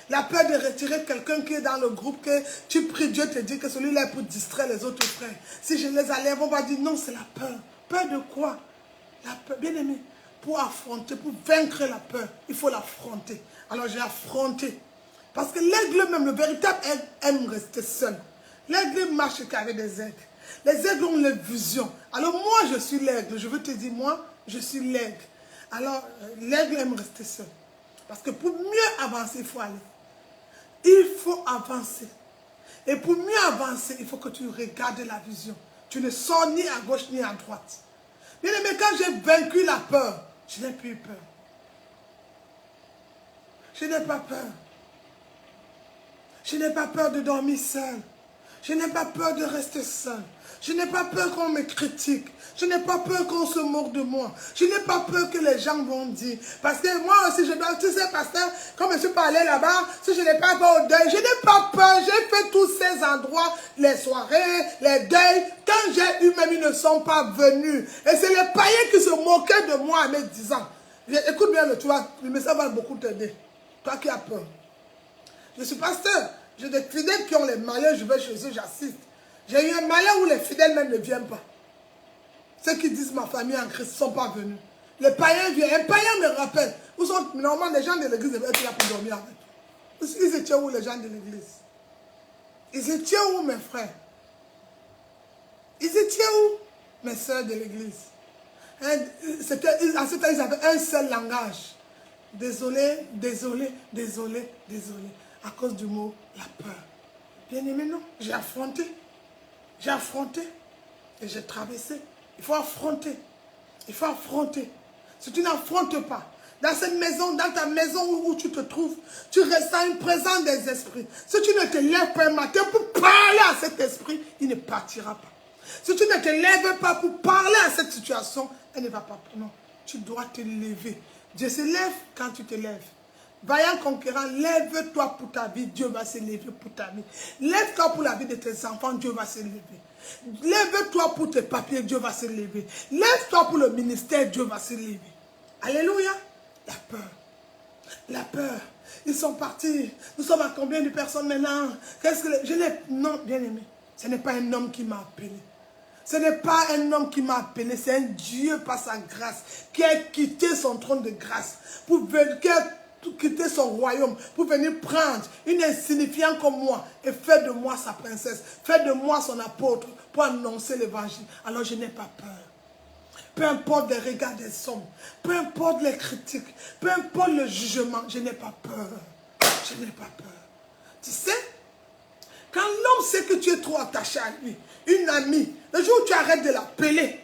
La peur de retirer quelqu'un qui est dans le groupe, que tu pries, Dieu te dit que celui-là est pour distraire les autres frères. Si je les enlève, on va dire non, c'est la peur. Peur de quoi? La peur, bien aimé, pour affronter, pour vaincre la peur, il faut l'affronter. Alors j'ai affronté. Parce que l'aigle même, le véritable aigle, aime rester seul. L'aigle marche qu'avec des aigles. Les aigles ont les visions. Alors moi, je suis l'aigle. Je veux te dire, moi, je suis l'aigle. Alors, l'aigle aime rester seul. Parce que pour mieux avancer, il faut aller. Il faut avancer. Et pour mieux avancer, il faut que tu regardes la vision. Tu ne sors ni à gauche ni à droite. Bien aimé, quand j'ai vaincu la peur, je n'ai plus peur. Je n'ai pas peur. Je n'ai pas peur de dormir seul. Je n'ai pas peur de rester seul. Je n'ai pas peur qu'on me critique. Je n'ai pas peur qu'on se moque de moi. Je n'ai pas peur que les gens vont dire. Parce que moi aussi, je dois, tu sais, pasteur, quand je suis parlé là-bas, si je n'ai pas peur au deuil, je n'ai pas peur. J'ai fait tous ces endroits, les soirées, les deuils. Quand j'ai eu, même ils ne sont pas venus. Et c'est les païens qui se moquaient de moi en me disant, écoute bien, tu vois, le message va beaucoup t'aider. Toi qui as peur. Je suis pasteur. J'ai des fidèles qui ont les malheurs, je vais chez eux, j'assiste. J'ai eu un malheur où les fidèles même ne viennent pas. Ceux qui disent ma famille en Christ ne sont pas venus. Les païens viennent. Un païen me rappelle. Où sont normalement les gens de l'église devaient être là pour dormir avec. Ils étaient où les gens de l'église? Ils étaient où mes frères? Ils étaient où mes soeurs de l'église? En ce temps, ils avaient un seul langage. Désolé, désolé, désolé, désolé. À cause du mot, la peur. Bien aimé, non. J'ai affronté. J'ai affronté. Et j'ai traversé. Il faut affronter. Il faut affronter. Si tu n'affrontes pas, dans cette maison, dans ta maison où tu te trouves, tu ressens une présence des esprits. Si tu ne te lèves pas un matin pour parler à cet esprit, il ne partira pas. Si tu ne te lèves pas pour parler à cette situation, elle ne va pas. Non, tu dois te lever. Dieu se lève quand tu te lèves. Vaillant conquérant, lève-toi pour ta vie, Dieu va se lever pour ta vie. Lève-toi pour la vie de tes enfants, Dieu va se lever. Lève-toi pour tes papiers, Dieu va se lever. Lève-toi pour le ministère, Dieu va se lever. Alléluia. La peur. La peur. Ils sont partis. Nous sommes à combien de personnes maintenant? Qu'est-ce que je n'ai... Non, bien aimé. Ce n'est pas un homme qui m'a appelé. Ce n'est pas un homme qui m'a appelé. C'est un Dieu par sa grâce qui a quitté son trône de grâce pour venir... quitter son royaume pour venir prendre une insignifiante comme moi et faire de moi sa princesse, faire de moi son apôtre pour annoncer l'évangile. Alors je n'ai pas peur. Peu importe les regards des hommes, peu importe les critiques, peu importe le jugement, je n'ai pas peur. Je n'ai pas peur. Tu sais, quand l'homme sait que tu es trop attaché à lui, une amie, le jour où tu arrêtes de l'appeler,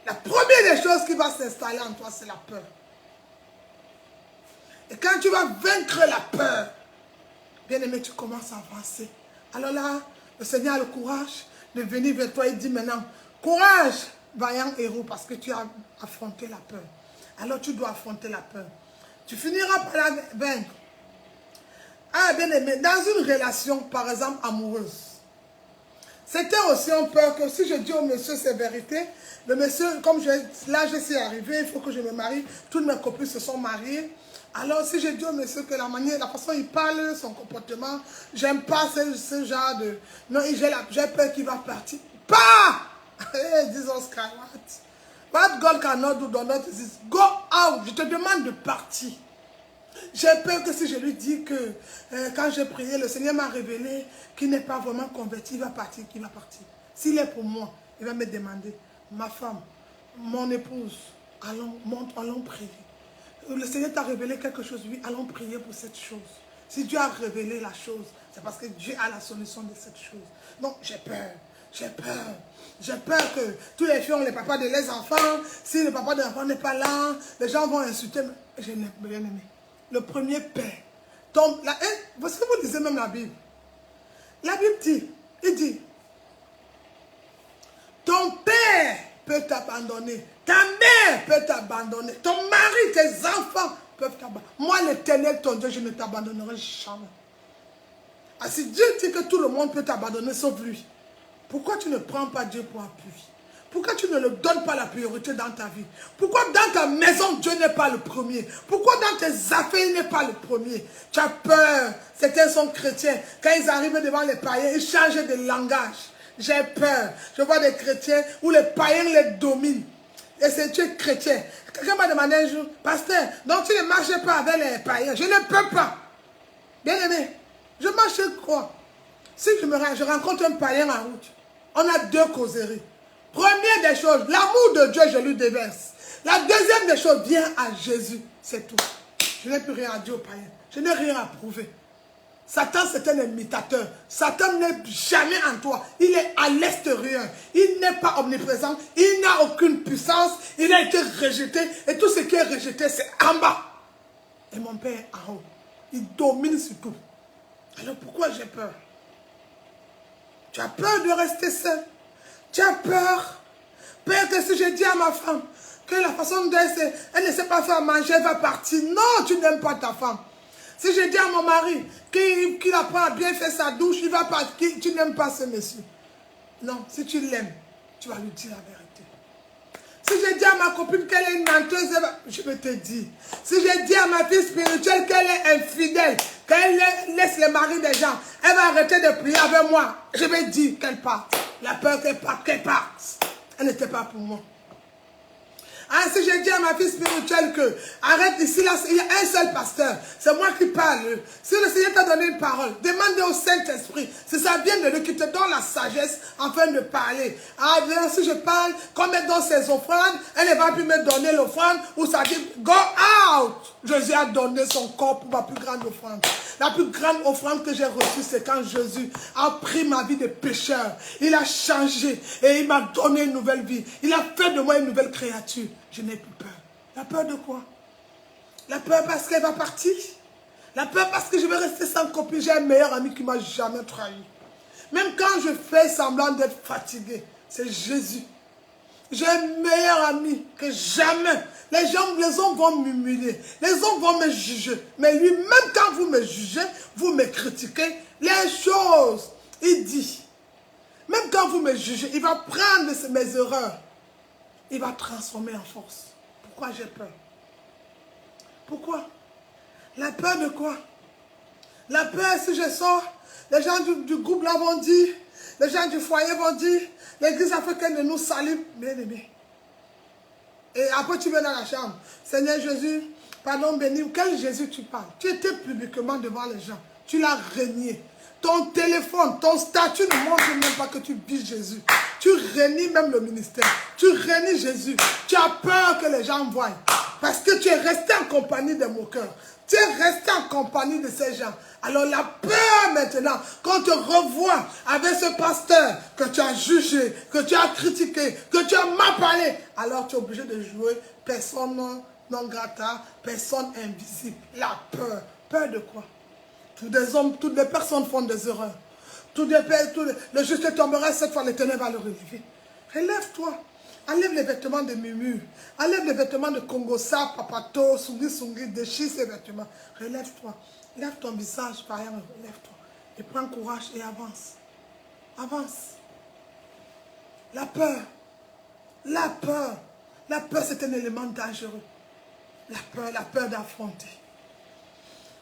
la première des choses qui va s'installer en toi, c'est la peur. Et quand tu vas vaincre la peur, bien aimé, tu commences à avancer. Alors là, le Seigneur a le courage de venir vers toi et dit maintenant, courage, vaillant héros, parce que tu as affronté la peur. Alors tu dois affronter la peur. Tu finiras par la vaincre. Ah, bien aimé, dans une relation, par exemple, amoureuse, C'était aussi un peur que si je dis au monsieur c'est vérité, le monsieur, comme là je suis arrivé, il faut que je me marie, toutes mes copines se sont mariées. Alors si je dis au monsieur que la façon il parle, son comportement, j'aime pas ce genre de... Non, j'ai peur qu'il va partir. Pas! Hey, Jesus Christ, what God cannot do does not exist. Go out, je te demande de partir. J'ai peur que si je lui dis que quand j'ai prié, le Seigneur m'a révélé qu'il n'est pas vraiment converti, il va partir, qu'il va partir. S'il est pour moi, il va me demander, ma femme, mon épouse, allons prier. Le Seigneur t'a révélé quelque chose, oui, allons prier pour cette chose. Si Dieu a révélé la chose, c'est parce que Dieu a la solution de cette chose. Donc j'ai peur, j'ai peur. J'ai peur que tous les filles ont les papas de leurs enfants. Si le papa de l'enfant n'est pas là, les gens vont insulter. Je n'ai bien aimé. Le premier père tombe. Parce que vous lisez même la Bible. La Bible dit, il dit, ton père peut t'abandonner, ta mère peut t'abandonner, ton mari, tes enfants peuvent t'abandonner. Moi, l'Éternel, ton Dieu, je ne t'abandonnerai jamais. Ah, si Dieu dit que tout le monde peut t'abandonner sauf lui, pourquoi tu ne prends pas Dieu pour appui? Pourquoi tu ne le donnes pas la priorité dans ta vie? Pourquoi dans ta maison, Dieu n'est pas le premier? Pourquoi dans tes affaires, il n'est pas le premier? Tu as peur. Certains sont chrétiens. Quand ils arrivent devant les païens, ils changent de langage. J'ai peur. Je vois des chrétiens où les païens les dominent. Et c'est tu es chrétien. Quelqu'un m'a demandé un jour, pasteur, donc tu ne marches pas avec les païens. Je ne peux pas. Bien aimé, je marche quoi? Si je rencontre un païen en route, on a deux causeries. Première des choses, l'amour de Dieu, je lui déverse. La deuxième des choses, viens à Jésus. C'est tout. Je n'ai plus rien à dire aux païens. Je n'ai rien à prouver. Satan, c'est un imitateur. Satan n'est jamais en toi. Il est à l'extérieur. Il n'est pas omniprésent. Il n'a aucune puissance. Il a été rejeté. Et tout ce qui est rejeté, c'est en bas. Et mon père est en haut. Il domine sur tout. Alors pourquoi j'ai peur? Tu as peur de rester seul. Tu as peur. Peur que si je dis à ma femme que la façon dont elle ne sait pas faire manger, elle va partir. Non, tu n'aimes pas ta femme. Si je dis à mon mari qu'il apprend à bien faire sa douche, il va partir. Tu n'aimes pas ce monsieur. Non, si tu l'aimes, tu vas lui dire la vérité. Si je dis à ma copine qu'elle est une menteuse, je vais te dire. Si je dis à ma fille spirituelle qu'elle est infidèle, qu'elle laisse les maris des gens, elle va arrêter de prier avec moi. Je vais dire qu'elle parte. La peur qu'elle parte. Elle n'était pas pour moi. Ah, si je dis à ma fille spirituelle que arrête ici, là, il y a un seul pasteur, c'est moi qui parle. Si le Seigneur t'a donné une parole, demande au Saint-Esprit. Si ça vient de lui qui te donne la sagesse afin de parler. Ah, bien, si je parle, comme elle donne ses offrandes, elle ne va plus me donner l'offrande ou ça dit go out. Jésus a donné son corps pour ma plus grande offrande. La plus grande offrande que j'ai reçue, c'est quand Jésus a pris ma vie de pécheur. Il a changé et il m'a donné une nouvelle vie. Il a fait de moi une nouvelle créature. Je n'ai plus peur. La peur de quoi? La peur parce qu'elle va partir. La peur parce que je vais rester sans copine. J'ai un meilleur ami qui ne m'a jamais trahi. Même quand je fais semblant d'être fatigué, c'est Jésus. J'ai un meilleur ami que jamais. Les hommes vont m'humilier. Les hommes vont me juger. Mais lui, même quand vous me jugez, vous me critiquez, les choses, il dit. Même quand vous me jugez, il va prendre mes erreurs. Il va transformer en force. Pourquoi j'ai peur? Pourquoi? La peur de quoi? La peur, si je sors, les gens du groupe là vont dire, les gens du foyer vont dire, l'église africaine de nous salue, bien aimé. Et après tu viens dans la chambre, Seigneur Jésus, pardon béni, quel Jésus tu parles? Tu étais publiquement devant les gens, tu l'as régné. Ton téléphone, ton statut ne montre même pas que tu vis Jésus. Tu renies même le ministère. Tu renies Jésus. Tu as peur que les gens voient. Parce que tu es resté en compagnie des moqueurs. Tu es resté en compagnie de ces gens. Alors la peur maintenant, quand tu revois avec ce pasteur que tu as jugé, que tu as critiqué, que tu as mal parlé, alors tu es obligé de jouer personne non grata, personne invisible. La peur. Peur de quoi? Toutes les personnes font des erreurs. Le juste tombera, cette fois l'Éternel va le relever. Relève-toi. Enlève les vêtements de murmure. Enlève les vêtements de Congosa, Papato, Sungi, déchire ces vêtements. Relève-toi. Lève ton visage, par exemple. Relève-toi. Et prends courage et avance. Avance. La peur. La peur. La peur, c'est un élément dangereux. La peur d'affronter.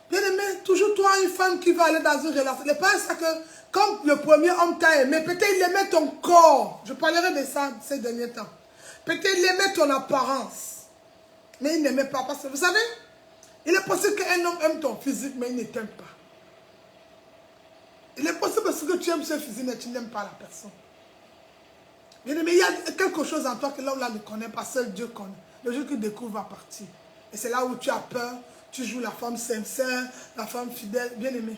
Bien aimé, toujours toi, une femme qui va aller dans une relation. Le pas ça que, comme le premier homme t'a aimé, peut-être il aimait ton corps. Je parlerai de ça ces derniers temps. Peut-être il aimait ton apparence. Mais il n'aimait pas. Parce que vous savez, il est possible qu'un homme aime ton physique, mais il ne t'aime pas. Il est possible que tu aimes ce physique, mais tu n'aimes pas la personne. Bien aimé, il y a quelque chose en toi que l'homme là ne connaît pas. Seul Dieu connaît. Le jour qu'il découvre va partir. Et c'est là où tu as peur. Tu joues la femme sincère, la femme fidèle. Bien aimé,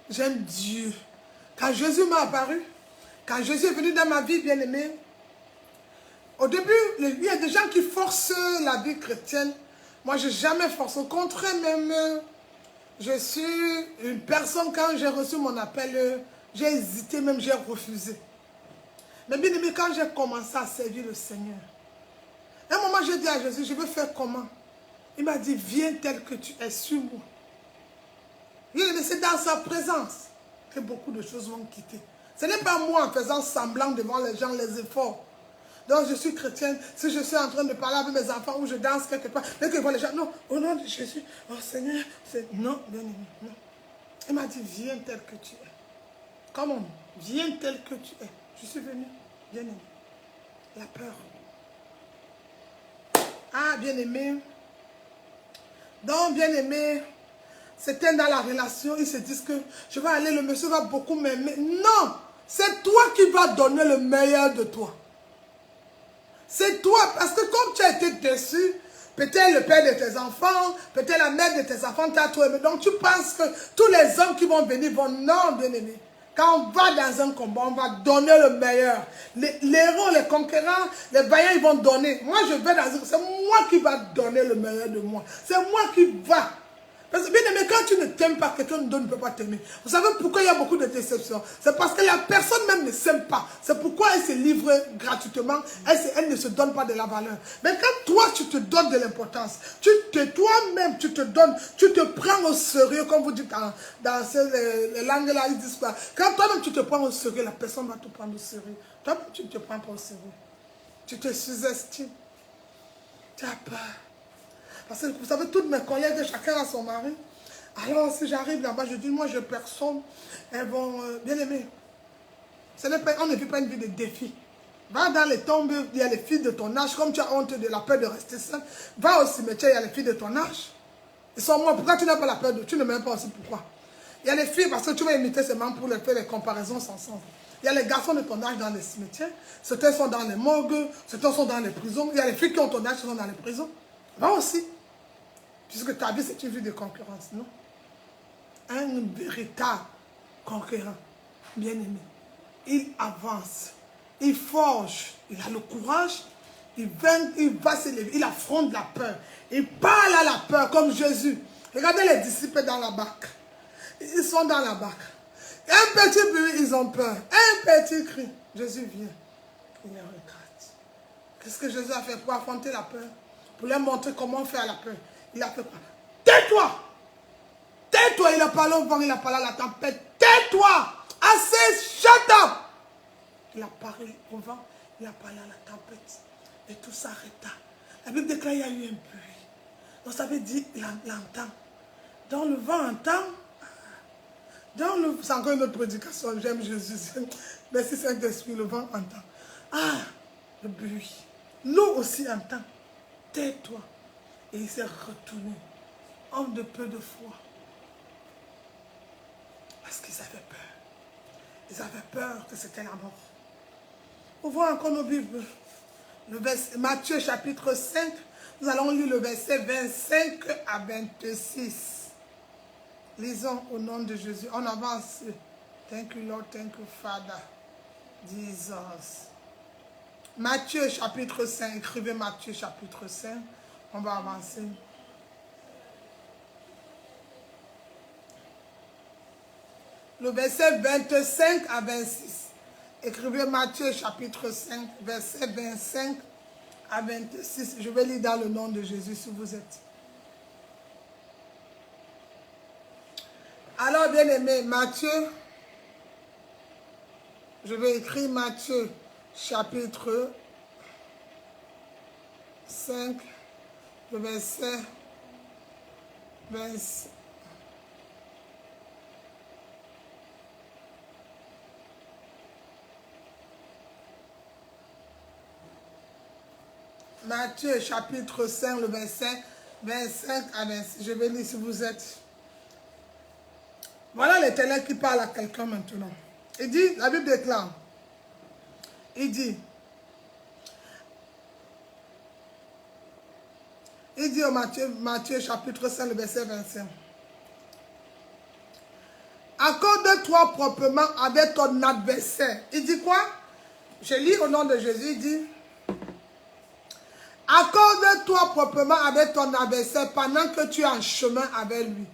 j'aime Dieu. Quand Jésus m'a apparu, quand Jésus est venu dans ma vie, bien aimé, au début, il y a des gens qui forcent la vie chrétienne. Moi, je n'ai jamais forcé. Au contraire, même, je suis une personne, quand j'ai reçu mon appel, j'ai hésité, même j'ai refusé. Mais bien aimé, quand j'ai commencé à servir le Seigneur, à un moment, j'ai dit à Jésus, je veux faire comment? Il m'a dit, viens tel que tu es, suis-moi. Bien aimé, c'est dans sa présence que beaucoup de choses vont quitter. Ce n'est pas moi en faisant semblant devant les gens les efforts. Donc je suis chrétienne, si je suis en train de parler avec mes enfants ou je danse quelque part, dès que je vois les gens, non, au nom de Jésus, oh Seigneur, non, bien aimé, non. Il m'a dit, viens tel que tu es. Comment? Viens tel que tu es. Je suis venue, bien aimé. La peur. Ah, bien aimé. Donc, bien aimé, c'était dans la relation, ils se disent que je vais aller, le monsieur va beaucoup m'aimer. Non, c'est toi qui vas donner le meilleur de toi. C'est toi, parce que comme tu as été déçu, peut-être le père de tes enfants, peut-être la mère de tes enfants t'a trop aimé. Donc tu penses que tous les hommes qui vont venir vont, non, bien aimé. Quand on va dans un combat, on va donner le meilleur. Les héros, les conquérants, les vaillants, ils vont donner. Moi, je vais dans un... C'est moi qui va donner le meilleur de moi. C'est moi qui va. Parce que bien aimé, quand tu ne t'aimes pas, quelqu'un d'autre ne peut pas t'aimer. Vous savez pourquoi il y a beaucoup de déceptions? C'est parce que la personne même ne s'aime pas. C'est pourquoi elle se livre gratuitement. Elle ne se donne pas de la valeur. Mais quand toi, tu te donnes de l'importance, toi-même, tu te donnes, tu te prends au sérieux, comme vous dites dans ces langues-là, ils disent quoi? Quand toi-même, tu te prends au sérieux, la personne va te prendre au sérieux. Toi-même, tu ne te prends pas au sérieux. Tu te sous-estimes. Tu as peur. Parce que vous savez, toutes mes collègues, chacun a son mari. Alors, si j'arrive là-bas, je dis, moi, je personne. Elles vont bien aimer. On ne vit pas une vie de défi. Va dans les tombes, il y a les filles de ton âge. Comme tu as honte de la peur de rester seule, va au cimetière, il y a les filles de ton âge. Ils sont morts. Pourquoi tu n'as pas la peur de... Tu ne m'aimes pas aussi, pourquoi? Il y a les filles, parce que tu vas imiter ces membres pour faire les comparaisons ensemble. Il y a les garçons de ton âge dans les cimetières. Certains sont dans les morgues, certains sont dans les prisons. Il y a les filles qui ont ton âge qui sont dans les prisons. Va aussi. Puisque ta vie, c'est une vie de concurrence, non? Un véritable conquérant, bien aimé. Il avance, il forge, il a le courage, il va s'élever, il affronte la peur. Il parle à la peur comme Jésus. Regardez les disciples dans la barque. Ils sont dans la barque. Un petit bruit, ils ont peur. Un petit cri, Jésus vient. Il les regarde. Qu'est-ce que Jésus a fait pour affronter la peur? Pour leur montrer comment faire la peur. Il a fait quoi? Tais-toi! Tais-toi! Il a parlé au vent, il a parlé à la tempête. Tais-toi! Assez, shut up! Il a parlé au vent, il a parlé à la tempête. Et tout s'arrêta. La Bible déclare qu'il y a eu un bruit. Donc ça veut dire, il entend. Dans le vent entend. C'est encore une autre prédication. J'aime Jésus. Merci Saint-Esprit, le vent entend. Ah, le bruit. L'eau aussi entend. Tais-toi. Et il s'est retourné, homme de peu de foi. Parce qu'ils avaient peur. Ils avaient peur que c'était la mort. On voit encore nos Bibles. Matthieu chapitre 5, nous allons lire le verset 25 à 26. Lisons au nom de Jésus. On avance. Thank you Lord, thank you Father. Jesus. Matthieu chapitre 5, écrivez Matthieu chapitre 5. On va avancer. Le verset 25 à 26. Écrivez Matthieu chapitre 5, verset 25 à 26. Je vais lire dans le nom de Jésus si vous êtes. Alors, bien aimé, Matthieu, je vais écrire Matthieu chapitre 5, le verset 26. Matthieu chapitre 5, le verset 25 à 26. Je vais lire si vous êtes. Voilà l'Éternel qui parle à quelqu'un maintenant. Il dit, la Bible déclare, il dit au Matthieu chapitre 5, le verset 25. Accorde-toi proprement avec ton adversaire. Il dit quoi? Je lis au nom de Jésus, il dit, accorde-toi proprement avec ton adversaire pendant que tu es en chemin avec lui,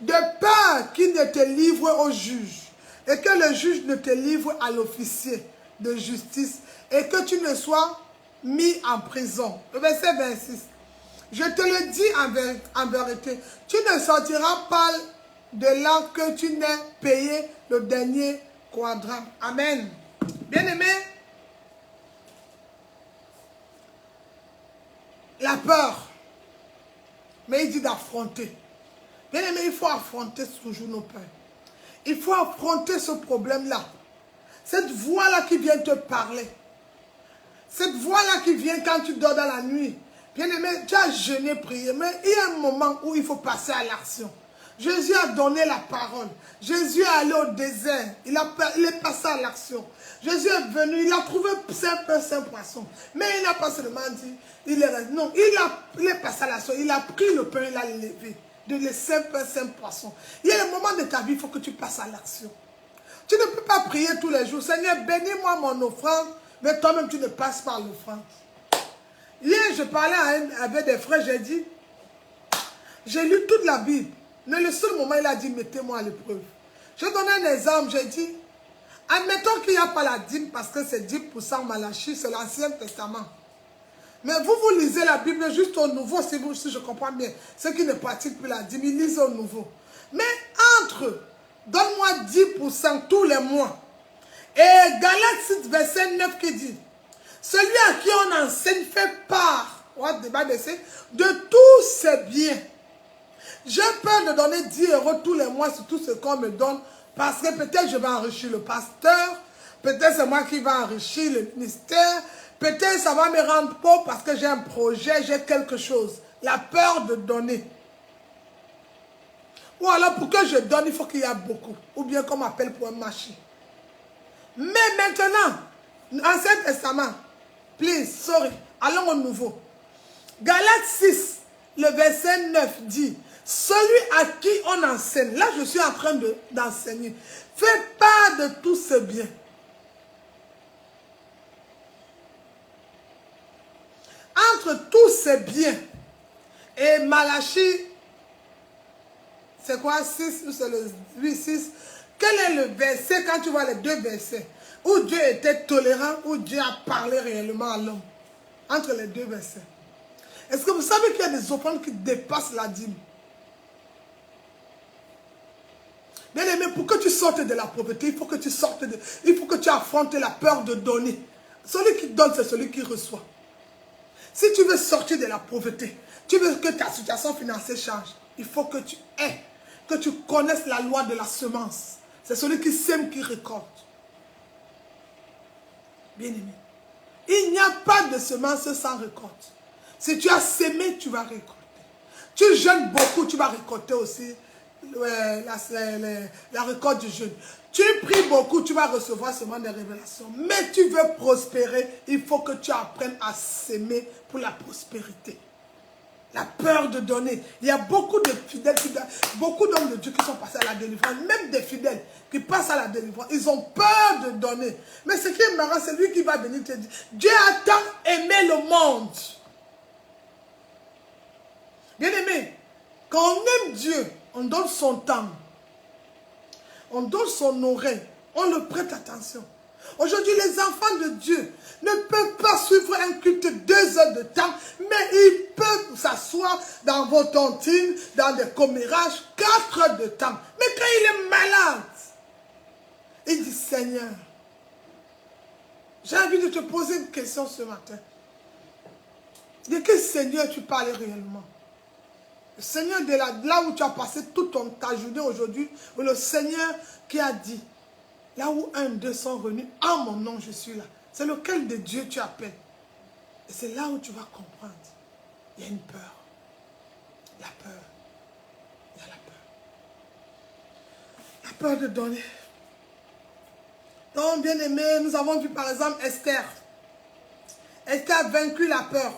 de peur qu'il ne te livre au juge et que le juge ne te livre à l'officier de justice et que tu ne sois mis en prison. Le verset 26. Je te le dis en vérité, tu ne sortiras pas de là que tu n'aies payé le dernier quadrant. Amen. Bien-aimé, la peur, mais il dit d'affronter. Bien-aimé, il faut affronter toujours nos peurs. Il faut affronter ce problème-là. Cette voix-là qui vient te parler. Cette voix-là qui vient quand tu dors dans la nuit. Bien-aimé, tu as jeûné, prié, mais il y a un moment où il faut passer à l'action. Jésus a donné la parole. Jésus est allé au désert. Il est passé à l'action. Jésus est venu, il a trouvé 5 poissons. Mais il n'a pas seulement dit, il est passé à l'action. Il a pris le pain, il l'a levé. De les 5 poissons. Il y a le moment de ta vie, il faut que tu passes à l'action. Tu ne peux pas prier tous les jours. Seigneur, bénis-moi mon offrande, mais toi-même, tu ne passes pas l'offrande. Hier, je parlais avec des frères, j'ai dit, j'ai lu toute la Bible. Mais le seul moment, il a dit, mettez-moi à l'épreuve. Je donne un exemple, j'ai dit, admettons qu'il n'y a pas la dîme parce que c'est 10% Malachie, c'est l'Ancien Testament. Mais vous lisez la Bible juste au nouveau, si je comprends bien. Ceux qui ne pratiquent plus la dîme, ils lisent au nouveau. Mais entre, donne-moi 10% tous les mois. Et Galates 6, verset 9 qui dit, celui à qui on enseigne fait part, de tous ses biens. J'ai peur de donner 10 € tous les mois sur tout ce qu'on me donne, parce que peut-être je vais enrichir le pasteur, peut-être c'est moi qui vais enrichir le ministère, peut-être ça va me rendre pauvre parce que j'ai un projet, j'ai quelque chose. La peur de donner. Ou alors pour que je donne, il faut qu'il y ait beaucoup. Ou bien qu'on m'appelle pour un marché. Mais maintenant, Ancien Testament, please, sorry, allons au nouveau. Galates 6, le verset 9 dit, celui à qui on enseigne, là je suis en train d'enseigner, fait part de tous ses biens. Entre tous ces biens et Malachie, c'est quoi 6 ou c'est le 8, 6? Quel est le verset quand tu vois les deux versets où Dieu était tolérant, où Dieu a parlé réellement à l'homme? Entre les deux versets. Est-ce que vous savez qu'il y a des offrandes qui dépassent la dîme? Bien aimé, pour que tu sortes de la pauvreté, il faut que tu affrontes la peur de donner. Celui qui donne, c'est celui qui reçoit. Si tu veux sortir de la pauvreté, tu veux que ta situation financière change, il faut que tu aies, que tu connaisses la loi de la semence. C'est celui qui sème qui récolte. Bien aimé, il n'y a pas de semence sans récolte. Si tu as sémé, tu vas récolter. Tu jeûnes beaucoup, tu vas récolter aussi la récolte du jeûne. Tu pries beaucoup, tu vas recevoir seulement des révélations. Mais tu veux prospérer, il faut que tu apprennes à s'aimer pour la prospérité. La peur de donner. Il y a beaucoup de fidèles, beaucoup d'hommes de Dieu qui sont passés à la délivrance. Même des fidèles qui passent à la délivrance. Ils ont peur de donner. Mais ce qui est marrant, c'est lui qui va venir te dire, Dieu a tant aimé le monde. Bien aimé, quand on aime Dieu, on donne son temps. On donne son oreille. On le prête attention. Aujourd'hui, les enfants de Dieu ne peuvent pas suivre un culte 2 heures de temps, mais ils peuvent s'asseoir dans vos tontines, dans des commérages, 4 heures de temps. Mais quand il est malade, il dit, Seigneur, J'ai envie de te poser une question ce matin. De quel Seigneur tu parles réellement? Le Seigneur de là où tu as passé toute ta journée aujourd'hui, ou le Seigneur qui a dit, là où un ou deux sont venus, en mon nom je suis là. C'est lequel de Dieu tu appelles? Et c'est là où tu vas comprendre. Il y a une peur. La peur. Il y a la peur. La peur de donner. Donc, bien aimé, nous avons vu par exemple Esther. Esther a vaincu la peur.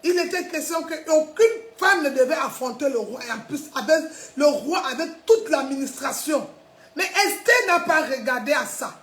Il était question qu'aucune femme ne devait affronter le roi. Et en plus, le roi avait toute l'administration. Mais Esther n'a pas regardé à ça.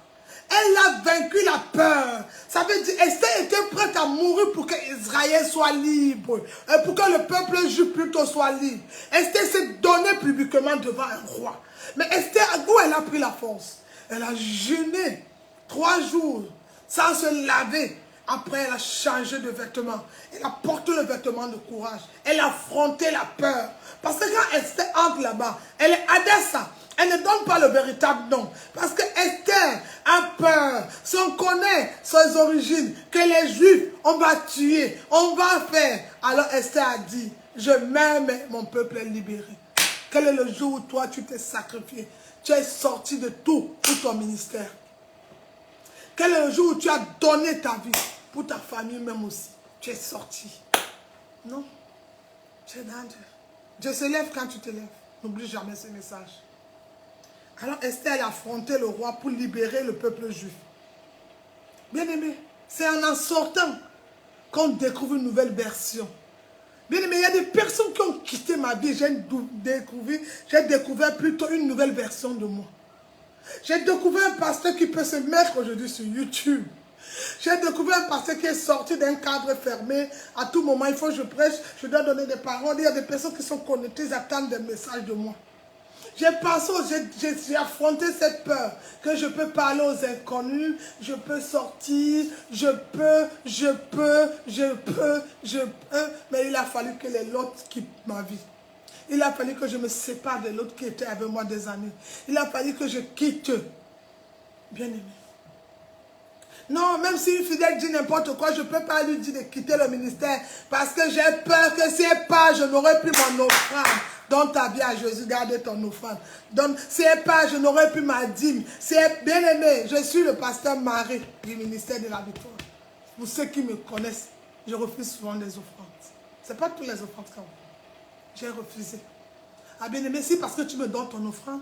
Elle a vaincu la peur. Ça veut dire Esther était prête à mourir pour que Israël soit libre. Pour que le peuple juif plutôt soit libre. Esther s'est donnée publiquement devant un roi. Mais Esther, où elle a pris la force? Elle a jeûné 3 jours sans se laver. Après, elle a changé de vêtements. Elle a porté le vêtement de courage. Elle a affronté la peur. Parce que quand Esther entre là-bas, elle est Hadassa. Elle ne donne pas le véritable nom. Parce que Esther a peur. Si on connaît ses origines, que les Juifs, on va tuer, on va faire. Alors Esther a dit, je m'aime, mon peuple est libéré. Quel est le jour où toi, tu t'es sacrifié? Tu es sorti de tout pour ton ministère. Quel est le jour où tu as donné ta vie pour ta famille même aussi? Tu es sorti. Non. Tu es dans Dieu. Dieu se lève quand tu te lèves. N'oublie jamais ce message. Alors Esther a affronté le roi pour libérer le peuple juif. Bien aimé, c'est en sortant qu'on découvre une nouvelle version. Bien aimé, il y a des personnes qui ont quitté ma vie. J'ai découvert plutôt une nouvelle version de moi. J'ai découvert un pasteur qui peut se mettre aujourd'hui sur YouTube. J'ai découvert un pasteur qui est sorti d'un cadre fermé. À tout moment, il faut que je prêche, je dois donner des paroles. Il y a des personnes qui sont connectées, ils attendent des messages de moi. J'ai affronté cette peur que je peux parler aux inconnus, je peux sortir, je peux, mais il a fallu que les autres quittent ma vie. Il a fallu que je me sépare de l'autre qui était avec moi des années. Il a fallu que je quitte. Bien aimé. Non, même si une fidèle dit n'importe quoi, je ne peux pas lui dire de quitter le ministère parce que j'ai peur que si elle part, je n'aurai plus mon offrande. Donne ta vie à Jésus, garde ton offrande. Si elle part, je n'aurai plus ma dîme. Si elle, bien aimé, je suis le pasteur Marie du ministère de la Victoire. Pour ceux qui me connaissent, je refuse souvent des offrandes. Ce n'est pas toutes les offrandes qu'on fait. J'ai refusé. Ah bien aimé, si parce que tu me donnes ton offrande,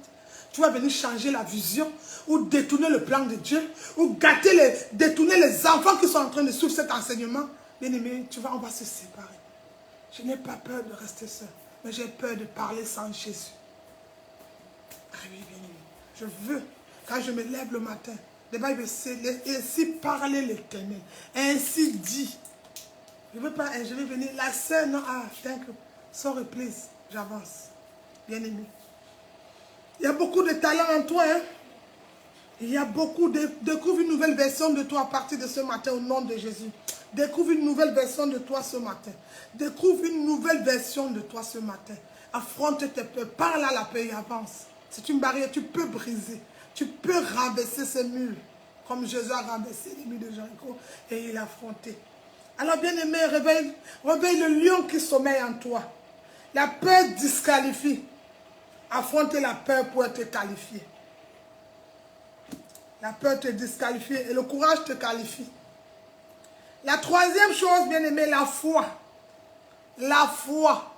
tu vas venir changer la vision ou détourner le plan de Dieu ou détourner les enfants qui sont en train de suivre cet enseignement. Bien aimé, on va se séparer. Je n'ai pas peur de rester seul, mais j'ai peur de parler sans Jésus. Ah oui, bien aimé. Je veux, quand je me lève le matin, le Bible c'est ainsi parler l'Éternel, ainsi dit. Je ne veux pas, je vais venir, la sœur, non, thank you, sorry please, j'avance. Bien aimé. Il y a beaucoup de talent en toi. Hein? Il y a beaucoup de... Découvre une nouvelle version de toi à partir de ce matin au nom de Jésus. Découvre une nouvelle version de toi ce matin. Découvre une nouvelle version de toi ce matin. Affronte tes peurs. Parle à la paix et avance. C'est une barrière. Tu peux briser. Tu peux renverser ces murs. Comme Jésus a renversé les murs de Jéricho et il a affronté. Alors bien aimé, réveille le lion qui sommeille en toi. La peur disqualifie. Affronter la peur pour être qualifié. La peur te disqualifie et le courage te qualifie. La troisième chose, bien aimé, la foi. La foi.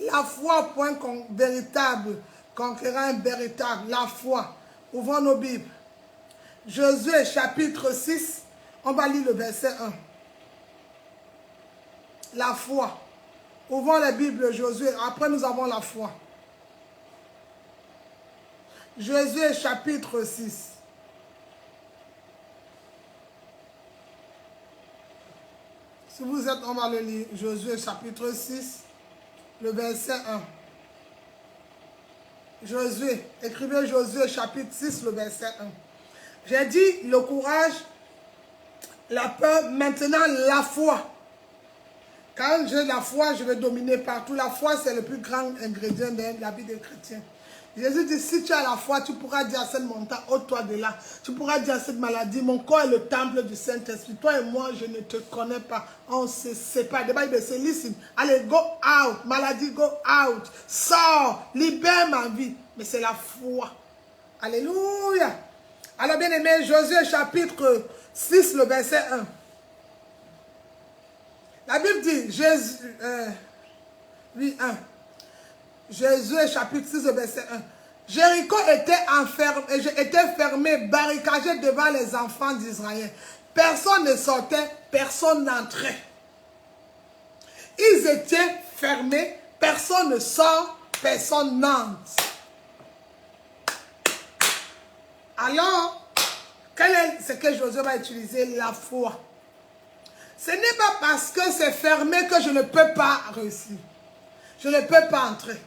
La foi, point véritable, conquérant véritable. La foi. Ouvrons nos Bibles. Josué, chapitre 6, on va lire le verset 1. La foi. Ouvrons la Bible, Josué. Après, nous avons la foi. Josué chapitre 6. Si vous êtes, on va le lire. Josué chapitre 6, le verset 1. Josué, écrivez Josué chapitre 6, le verset 1. J'ai dit le courage, la peur, maintenant la foi. Quand j'ai la foi, je vais dominer partout. La foi, c'est le plus grand ingrédient de la vie des chrétiens. Jésus dit, si tu as la foi, tu pourras dire à cette montagne, ôte-toi de là. Tu pourras dire à cette maladie, mon corps est le temple du Saint-Esprit. Toi et moi, je ne te connais pas. On se sépare. The Bible says, listen, allez, go out. Maladie, go out. Sors, libère ma vie. Mais c'est la foi. Alléluia. Alors, bien aimé, Josué chapitre 6, le verset 1. La Bible dit, Jésus, 1. Josué chapitre 6, verset 1. Jéricho était fermé, barricadé devant les enfants d'Israël. Personne ne sortait, personne n'entrait. Ils étaient fermés, personne ne sort, personne n'entre. Alors, quel est ce que Josué va utiliser? La foi. Ce n'est pas parce que c'est fermé que je ne peux pas réussir. Je ne peux pas entrer.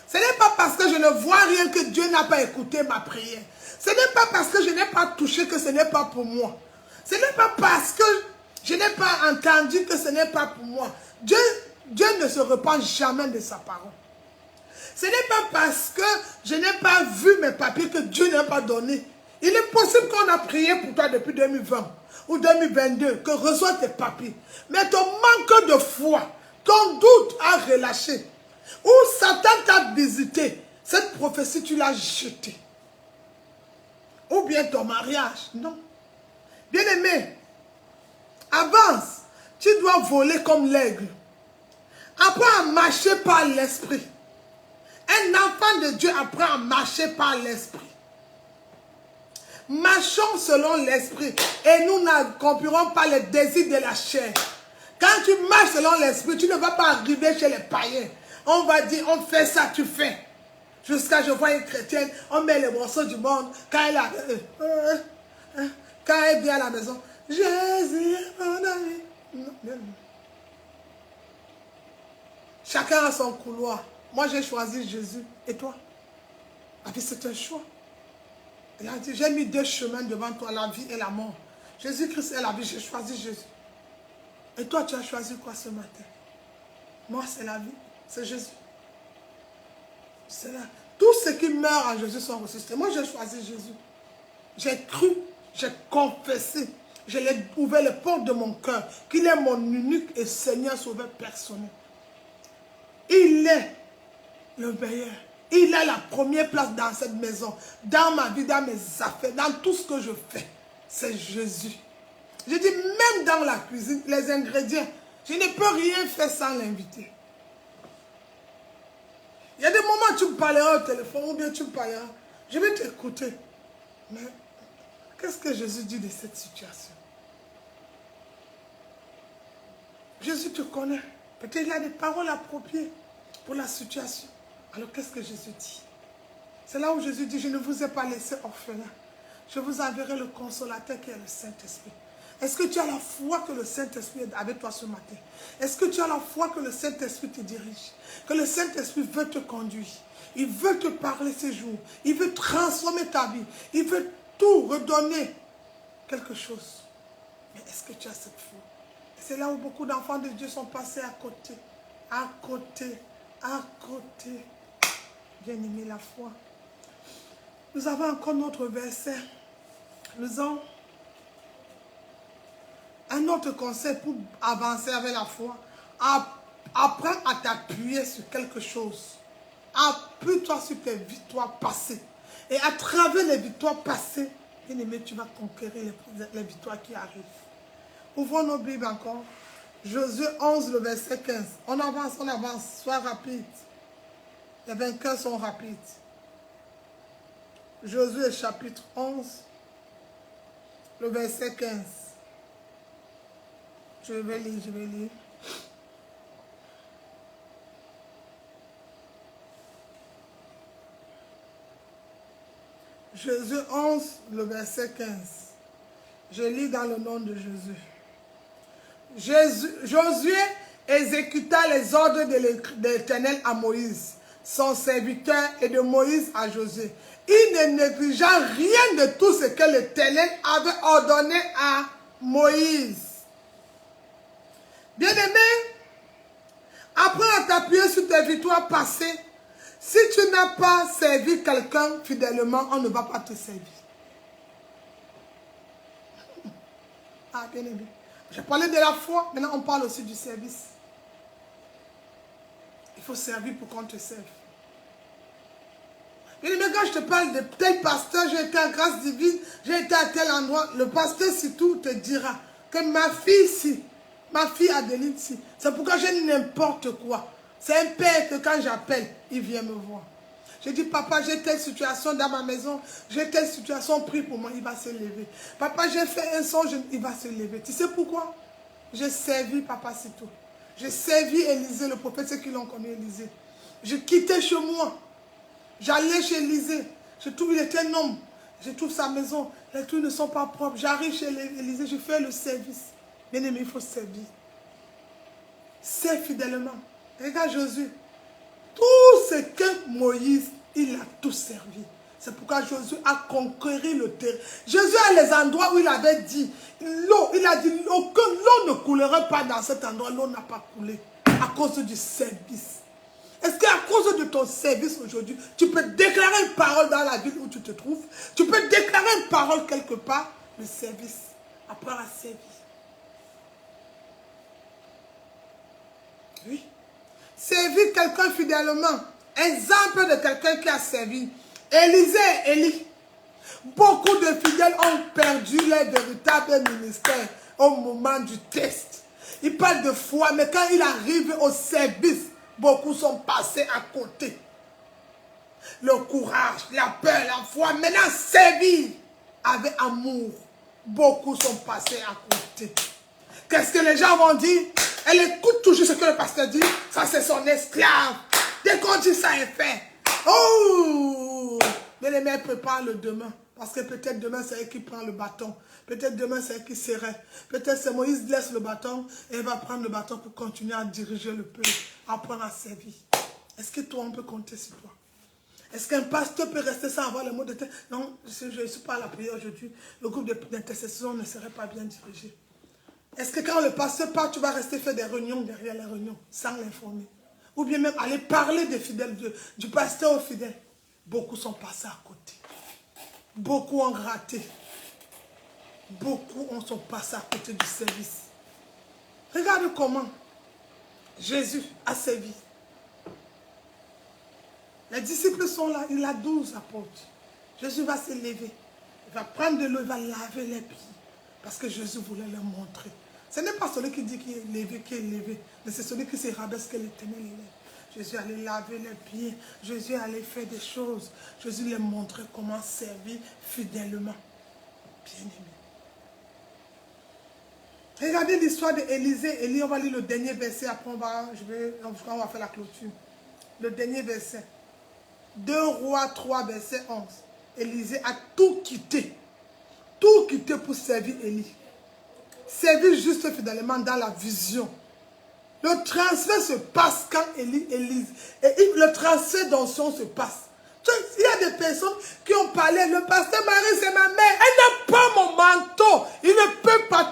Ce n'est pas parce que je ne vois rien que Dieu n'a pas écouté ma prière. Ce n'est pas parce que je n'ai pas touché que ce n'est pas pour moi. Ce n'est pas parce que je n'ai pas entendu que ce n'est pas pour moi. Dieu ne se repent jamais de sa parole. Ce n'est pas parce que je n'ai pas vu mes papiers que Dieu n'a pas donné. Il est possible qu'on a prié pour toi depuis 2020 ou 2022, que reçois tes papiers. Mais ton manque de foi, ton doute a relâché. Ou Satan t'a visité, cette prophétie tu l'as jetée. Ou bien ton mariage, non. Bien-aimé, avance, tu dois voler comme l'aigle. Apprends à marcher par l'esprit. Un enfant de Dieu apprend à marcher par l'esprit. Marchons selon l'esprit et nous n'accomplirons pas les désirs de la chair. Quand tu marches selon l'esprit, tu ne vas pas arriver chez les païens. On va dire, on fait ça, tu fais. Jusqu'à je vois une chrétienne, on met les morceaux du monde. Quand elle vient à la maison, Jésus, mon ami. Non, non. Chacun a son couloir. Moi, j'ai choisi Jésus. Et toi? La vie, c'est un choix. Il a dit, j'ai mis 2 chemins devant toi, la vie et la mort. Jésus-Christ est la vie, j'ai choisi Jésus. Et toi, tu as choisi quoi ce matin? Moi, c'est la vie. C'est Jésus. C'est là. Tous ceux qui meurent en Jésus sont ressuscités. Moi, j'ai choisi Jésus. J'ai cru, j'ai confessé. Je l'ai ouvert les portes de mon cœur. Qu'il est mon unique et Seigneur sauveur personnel. Il est le meilleur. Il a la première place dans cette maison. Dans ma vie, dans mes affaires, dans tout ce que je fais. C'est Jésus. Je dis, même dans la cuisine, les ingrédients, je ne peux rien faire sans l'inviter. Il y a des moments où tu me parleras au téléphone ou bien tu me parleras. Je vais t'écouter. Mais qu'est-ce que Jésus dit de cette situation? Jésus te connaît. Peut-être qu'il a des paroles appropriées pour la situation. Alors qu'est-ce que Jésus dit? C'est là où Jésus dit, je ne vous ai pas laissé orphelin. Je vous enverrai le consolateur qui est le Saint-Esprit. Est-ce que tu as la foi que le Saint-Esprit est avec toi ce matin? Est-ce que tu as la foi que le Saint-Esprit te dirige? Que le Saint-Esprit veut te conduire. Il veut te parler ces jours. Il veut transformer ta vie. Il veut tout redonner quelque chose. Mais est-ce que tu as cette foi? Et c'est là où beaucoup d'enfants de Dieu sont passés à côté. À côté. À côté. Bien-aimé, la foi. Nous avons encore notre verset. Nous avons un autre conseil pour avancer avec la foi. Apprends à t'appuyer sur quelque chose. Appuie-toi sur tes victoires passées. Et à travers les victoires passées, bien aimé, tu vas conquérir les victoires qui arrivent. Ouvrons nos Bibles encore. Josué 11, le verset 15. On avance, sois rapide. Les vainqueurs sont rapides. Josué chapitre 11, le verset 15. Je vais lire. Josué 11, le verset 15. Je lis dans le nom de Jésus. Josué exécuta les ordres de l'Éternel à Moïse, son serviteur, et de Moïse à Josué. Il ne négligea rien de tout ce que l'Éternel avait ordonné à Moïse. Bien-aimé, apprends à t'appuyer sur tes victoires passées. Si tu n'as pas servi quelqu'un fidèlement, on ne va pas te servir. Ah, bien aimé. J'ai parlé de la foi, maintenant on parle aussi du service. Il faut servir pour qu'on te serve. Bien aimé, quand je te parle de tel pasteur, j'ai été à Grâce Divine, j'ai été à tel endroit, le pasteur surtout te dira que ma fille si, ma fille Adeline si. C'est pourquoi j'ai n'importe quoi. C'est un père que quand j'appelle, il vient me voir. Je dis, papa, j'ai telle situation dans ma maison, j'ai telle situation, prie pour moi, il va se lever. Papa, j'ai fait un songe, il va se lever. Tu sais pourquoi? J'ai servi papa, c'est tout. J'ai servi Élisée, le prophète, ceux qui l'ont connu, Élisée. Je quittais chez moi. J'allais chez Élisée. Je trouve qu'il était un homme. Je trouve sa maison. Les trucs ne sont pas propres. J'arrive chez Élisée, je fais le service. Bien aimé, il faut servir. Serve fidèlement. Regarde Josué. Tout ce que Moïse, il a tout servi. C'est pourquoi Josué a conquéri le terrain. Josué a les endroits où il avait dit, l'eau, il a dit, que l'eau ne coulerait pas dans cet endroit. L'eau n'a pas coulé à cause du service. Est-ce qu'à cause de ton service aujourd'hui, tu peux déclarer une parole dans la ville où tu te trouves? Tu peux déclarer une parole quelque part? Le service. Apprends à servir. Oui. Servir quelqu'un fidèlement. Exemple de quelqu'un qui a servi. Élisée et Élie. Beaucoup de fidèles ont perdu leur véritable ministère au moment du test. Ils parlent de foi, mais quand il arrive au service, beaucoup sont passés à côté. Le courage, la peur, la foi, maintenant servir avec amour. Beaucoup sont passés à côté. Qu'est-ce que les gens vont dire? Elle écoute toujours ce que le pasteur dit. Ça, c'est son esclave. Dès qu'on dit ça est fait. Oh! Mais les mères préparent le demain. Parce que peut-être demain, c'est elle qui prend le bâton. Peut-être demain, c'est elle qui serait. Peut-être c'est Moïse laisse le bâton et elle va prendre le bâton pour continuer à diriger le peuple, apprendre à servir. Est-ce que toi, on peut compter sur toi? Est-ce qu'un pasteur peut rester sans avoir le mot de tête? Non, je ne suis pas à la prière aujourd'hui. Le groupe d'intercession ne serait pas bien dirigé. Est-ce que quand le pasteur part, tu vas rester faire des réunions derrière les réunions sans l'informer? Ou bien même aller parler des fidèles, du pasteur aux fidèles? Beaucoup sont passés à côté. Beaucoup ont raté. Beaucoup sont passés à côté du service. Regarde comment Jésus a servi. Les disciples sont là, il a 12 apôtres. Jésus va se lever. Il va prendre de l'eau, il va laver les pieds. Parce que Jésus voulait leur montrer. Ce n'est pas celui qui dit qu'il est levé, mais c'est celui qui se rabaisse que l'Éternel élève. Jésus allait laver les pieds. Jésus allait faire des choses. Jésus leur montrait comment servir fidèlement. Bien aimé. Regardez l'histoire d'Élisée. Élie, on va lire le dernier verset. Après, on va faire la clôture. Le dernier verset. 2 Rois 3, verset 11. Élisée a tout quitté. Tout quitté pour servir Élie. Servir juste fidèlement dans la vision. Le transfert se passe quand Élie élise. Et le transfert d'onction se passe. Il y a des personnes qui ont parlé, le pasteur Marie, c'est ma mère. Elle n'a pas mon manteau. Il ne peut pas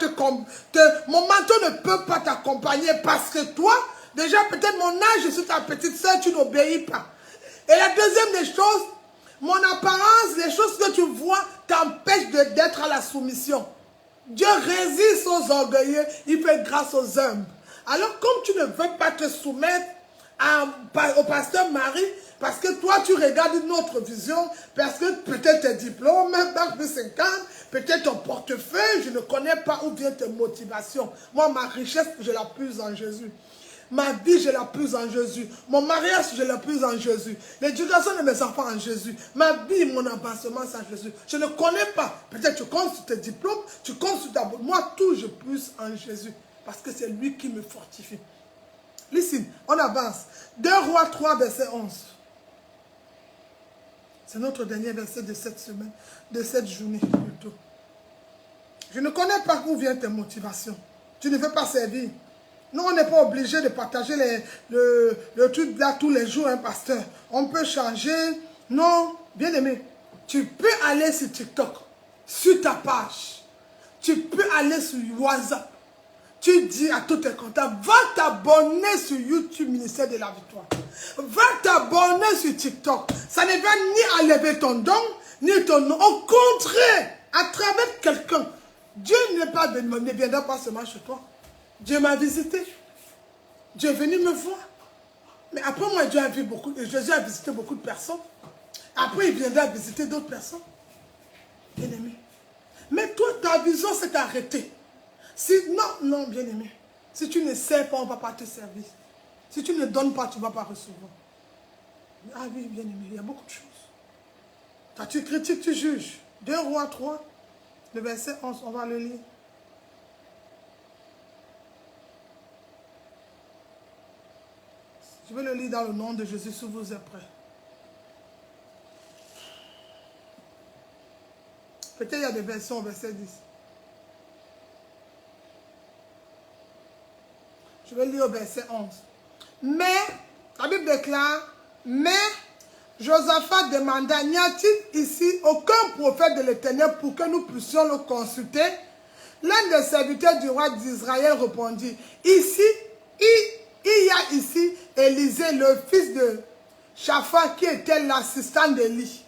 mon manteau ne peut pas t'accompagner parce que toi, déjà peut-être mon âge, je suis ta petite soeur, tu n'obéis pas. Et la deuxième des choses, mon apparence, les choses que tu vois t'empêchent d'être à la soumission. Dieu résiste aux orgueilleux, il fait grâce aux humbles. Alors comme tu ne veux pas te soumettre au pasteur Marie, parce que toi tu regardes une autre vision, parce que peut-être tes diplômes, bac plus 50, peut-être ton portefeuille, je ne connais pas où vient tes motivations. Moi ma richesse, je la puise en Jésus. Ma vie, je la puise en Jésus. Mon mariage, je la puise en Jésus. L'éducation de mes enfants en Jésus. Ma vie, mon avancement, c'est en Jésus. Je ne connais pas. Peut-être tu comptes sur tes diplômes, tu comptes sur ta... Moi, tout, je puise en Jésus. Parce que c'est lui qui me fortifie. Listen, on avance. 2 Rois 3, verset 11. C'est notre dernier verset de cette semaine, de cette journée plutôt. Je ne connais pas où viennent tes motivations. Tu ne veux pas servir. Nous, on n'est pas obligé de partager le truc là tous les jours, hein, pasteur. On peut changer. Non, bien aimé. Tu peux aller sur TikTok, sur ta page. Tu peux aller sur WhatsApp. tu dis à tous tes contacts, va t'abonner sur YouTube, Ministère de la Victoire. Va t'abonner sur TikTok. Ça ne va ni enlever ton don, ni ton nom. Au contraire, à travers quelqu'un, Dieu ne viendra pas seulement chez toi. Dieu m'a visité. Dieu est venu me voir. Mais après moi, Jésus a visité beaucoup de personnes. Après, il viendra visiter d'autres personnes. Bien-aimé. Mais toi, ta vision s'est arrêtée. Non, bien-aimé. Si tu ne sais pas, on ne va pas te servir. Si tu ne donnes pas, tu ne vas pas recevoir. Ah oui, bien-aimé, il y a beaucoup de choses. Quand tu critiques, tu juges. 2 Rois 3, le verset 11, on va le lire. Je vais le lire dans le nom de Jésus, si vous êtes prêts. Peut-être il y a des versions au verset 10. Je vais lire au verset 11. Mais, la Bible déclare, mais Josaphat demanda, n'y a-t-il ici aucun prophète de l'Éternel pour que nous puissions le consulter? L'un des serviteurs du roi d'Israël répondit, ici, il y a ici Élisée, le fils de Shaphat, qui était l'assistant d'Élie.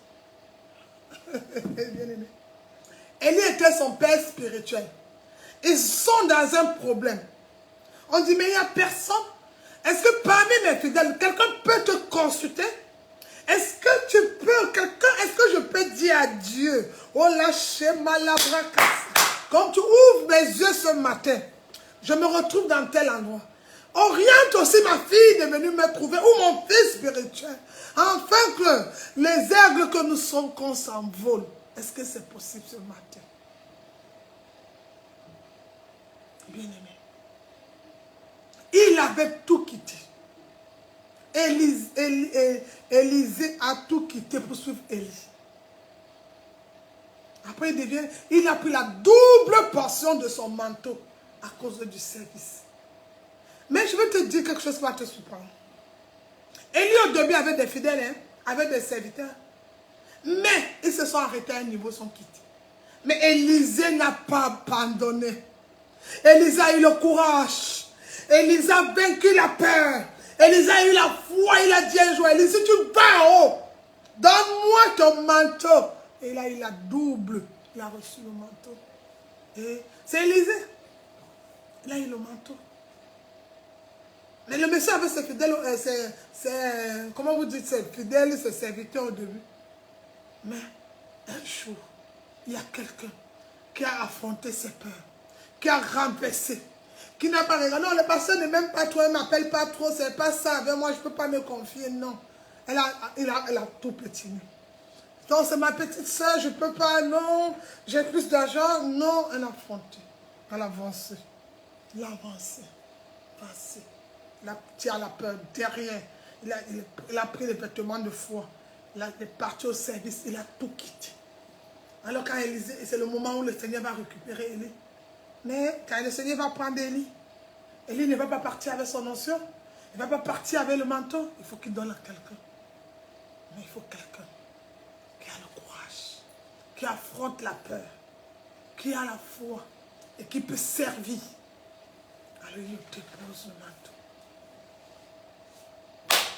Élie était son père spirituel. Ils sont dans un problème. On dit, mais il n'y a personne. Est-ce que parmi mes fidèles, quelqu'un peut te consulter? Est-ce que tu peux, est-ce que je peux dire à Dieu, oh lâche malabrakasa, quand tu ouvres mes yeux ce matin, je me retrouve dans tel endroit. Oriente aussi ma fille de venir me trouver, ou mon fils spirituel, afin que les aigles que nous sommes, qu'on s'envole. Est-ce que c'est possible ce matin? Bien-aimé. Il avait tout quitté. Élisée a tout quitté pour suivre Élie. Après, il a pris la double portion de son manteau à cause du service. Mais je vais te dire quelque chose qui va te surprendre. Élie au début avait des fidèles, hein, avait des serviteurs. Mais ils se sont arrêtés à un niveau, sont quittés. Mais Élisée n'a pas abandonné. Élisée a eu le courage. Élisée a vaincu la peur. Élisée a eu la foi. Il a dit un jour, Élisée, tu vas en haut. Donne-moi ton manteau. Et là, il a double. Il a reçu le manteau. Et c'est Élisée. Il a eu le manteau. Mais le monsieur avait ses fidèles, comment vous dites, ses fidèles, ses serviteurs au début. Mais un jour, il y a quelqu'un qui a affronté ses peurs, qui a renversé, qui n'a pas regardé. Non, le pasteur ne m'aime pas trop, elle ne m'appelle pas trop, c'est pas ça. Avec moi, je ne peux pas me confier, non. Elle a tout pétiné. Non, c'est ma petite soeur, je ne peux pas, non. J'ai plus d'argent, non. Elle a affronté, elle a avancé. Il a avancé, avancé. Il a la peur derrière. Il a pris les vêtements de foi. Il est parti au service. Il a tout quitté. Alors quand Élisée, c'est le moment où le Seigneur va récupérer Élie. Mais quand le Seigneur va prendre Élie, Élie ne va pas partir avec son onction. Il ne va pas partir avec le manteau. Il faut qu'il donne à quelqu'un. Mais il faut quelqu'un qui a le courage, qui affronte la peur, qui a la foi et qui peut servir. Alors il dépose le manteau.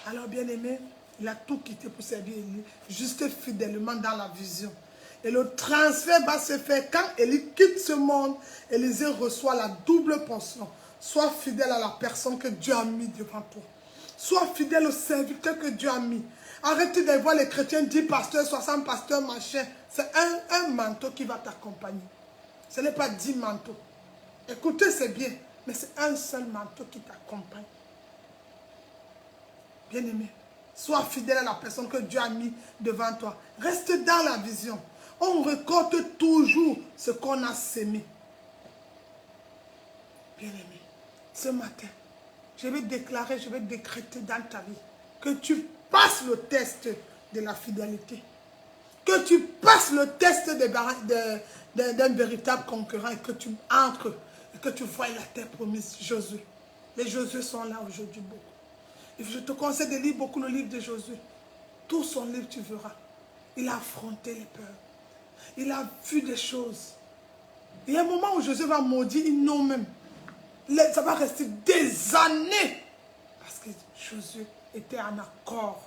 Alors, bien-aimé, il a tout quitté pour servir Élie, juste fidèlement dans la vision. Et le transfert va se faire quand Élie quitte ce monde. Élisée reçoit la double portion. Sois fidèle à la personne que Dieu a mis devant toi. Sois fidèle au serviteur que Dieu a mis. Arrêtez de voir les chrétiens 10 pasteurs, 60 pasteurs, machin. C'est un manteau qui va t'accompagner. Ce n'est pas 10 manteaux. Écoutez, c'est bien, mais c'est un seul manteau qui t'accompagne. Bien-aimé, sois fidèle à la personne que Dieu a mis devant toi. Reste dans la vision. On récolte toujours ce qu'on a sémé. Bien-aimé, ce matin, je vais déclarer, je vais décréter dans ta vie que tu passes le test de la fidélité. Que tu passes le test d'un véritable concurrent et que tu entres et que tu vois la terre promise, Josué. Les Josué sont là aujourd'hui beaucoup. Et je te conseille de lire beaucoup le livre de Josué. Tout son livre, tu verras. Il a affronté les peurs. Il a vu des choses. Il y a un moment où Josué va maudire une nom même. Ça va rester des années. Parce que Josué était en accord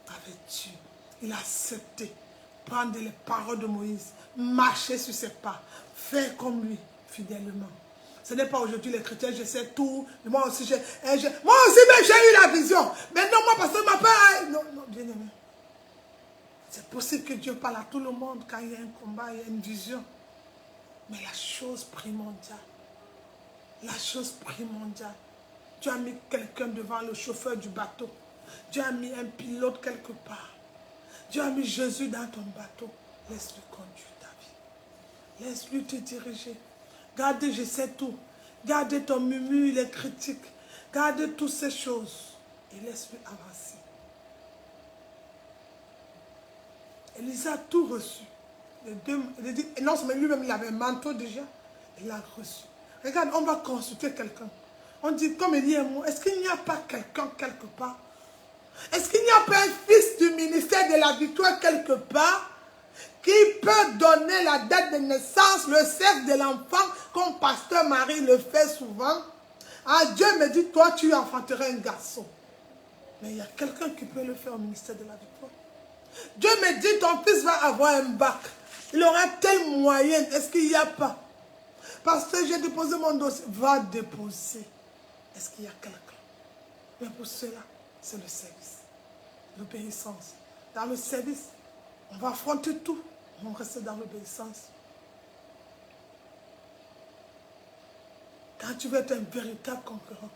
avec Dieu. Il a accepté. Prendre les paroles de Moïse. Marcher sur ses pas. Faire comme lui, fidèlement. Ce n'est pas aujourd'hui les chrétiens, je sais tout. Moi aussi, j'ai eu la vision. Mais non, moi, parce que ma part... Non, non, bien aimé. C'est possible que Dieu parle à tout le monde quand il y a un combat, il y a une vision. Mais la chose primordiale, Dieu a mis quelqu'un devant le chauffeur du bateau. Dieu a mis un pilote quelque part. Dieu a mis Jésus dans ton bateau. Laisse-lui conduire ta vie. Laisse-lui te diriger. Gardez, je sais tout. Gardez ton murmure, les critiques. Gardez toutes ces choses. Et laisse-lui avancer. Élisa a tout reçu. Non, mais lui-même, il avait un manteau déjà. Il l'a reçu. Regarde, on va consulter quelqu'un. On dit, comme Élie et moi, est-ce qu'il n'y a pas quelqu'un quelque part? Est-ce qu'il n'y a pas un fils du ministère de la victoire quelque part qui peut donner la date de naissance, le sexe de l'enfant, comme pasteur Marie le fait souvent? Ah, Dieu me dit, toi, tu enfanteras un garçon. Mais il y a quelqu'un qui peut le faire au ministère de la victoire. Dieu me dit, ton fils va avoir un bac. Il aura telle moyenne. Est-ce qu'il n'y a pas? Parce que j'ai déposé mon dossier. Va déposer. Est-ce qu'il y a quelqu'un? Mais pour cela, c'est le service. L'obéissance. Dans le service, on va affronter tout. On reste dans l'obéissance. Quand tu veux être un véritable concurrent,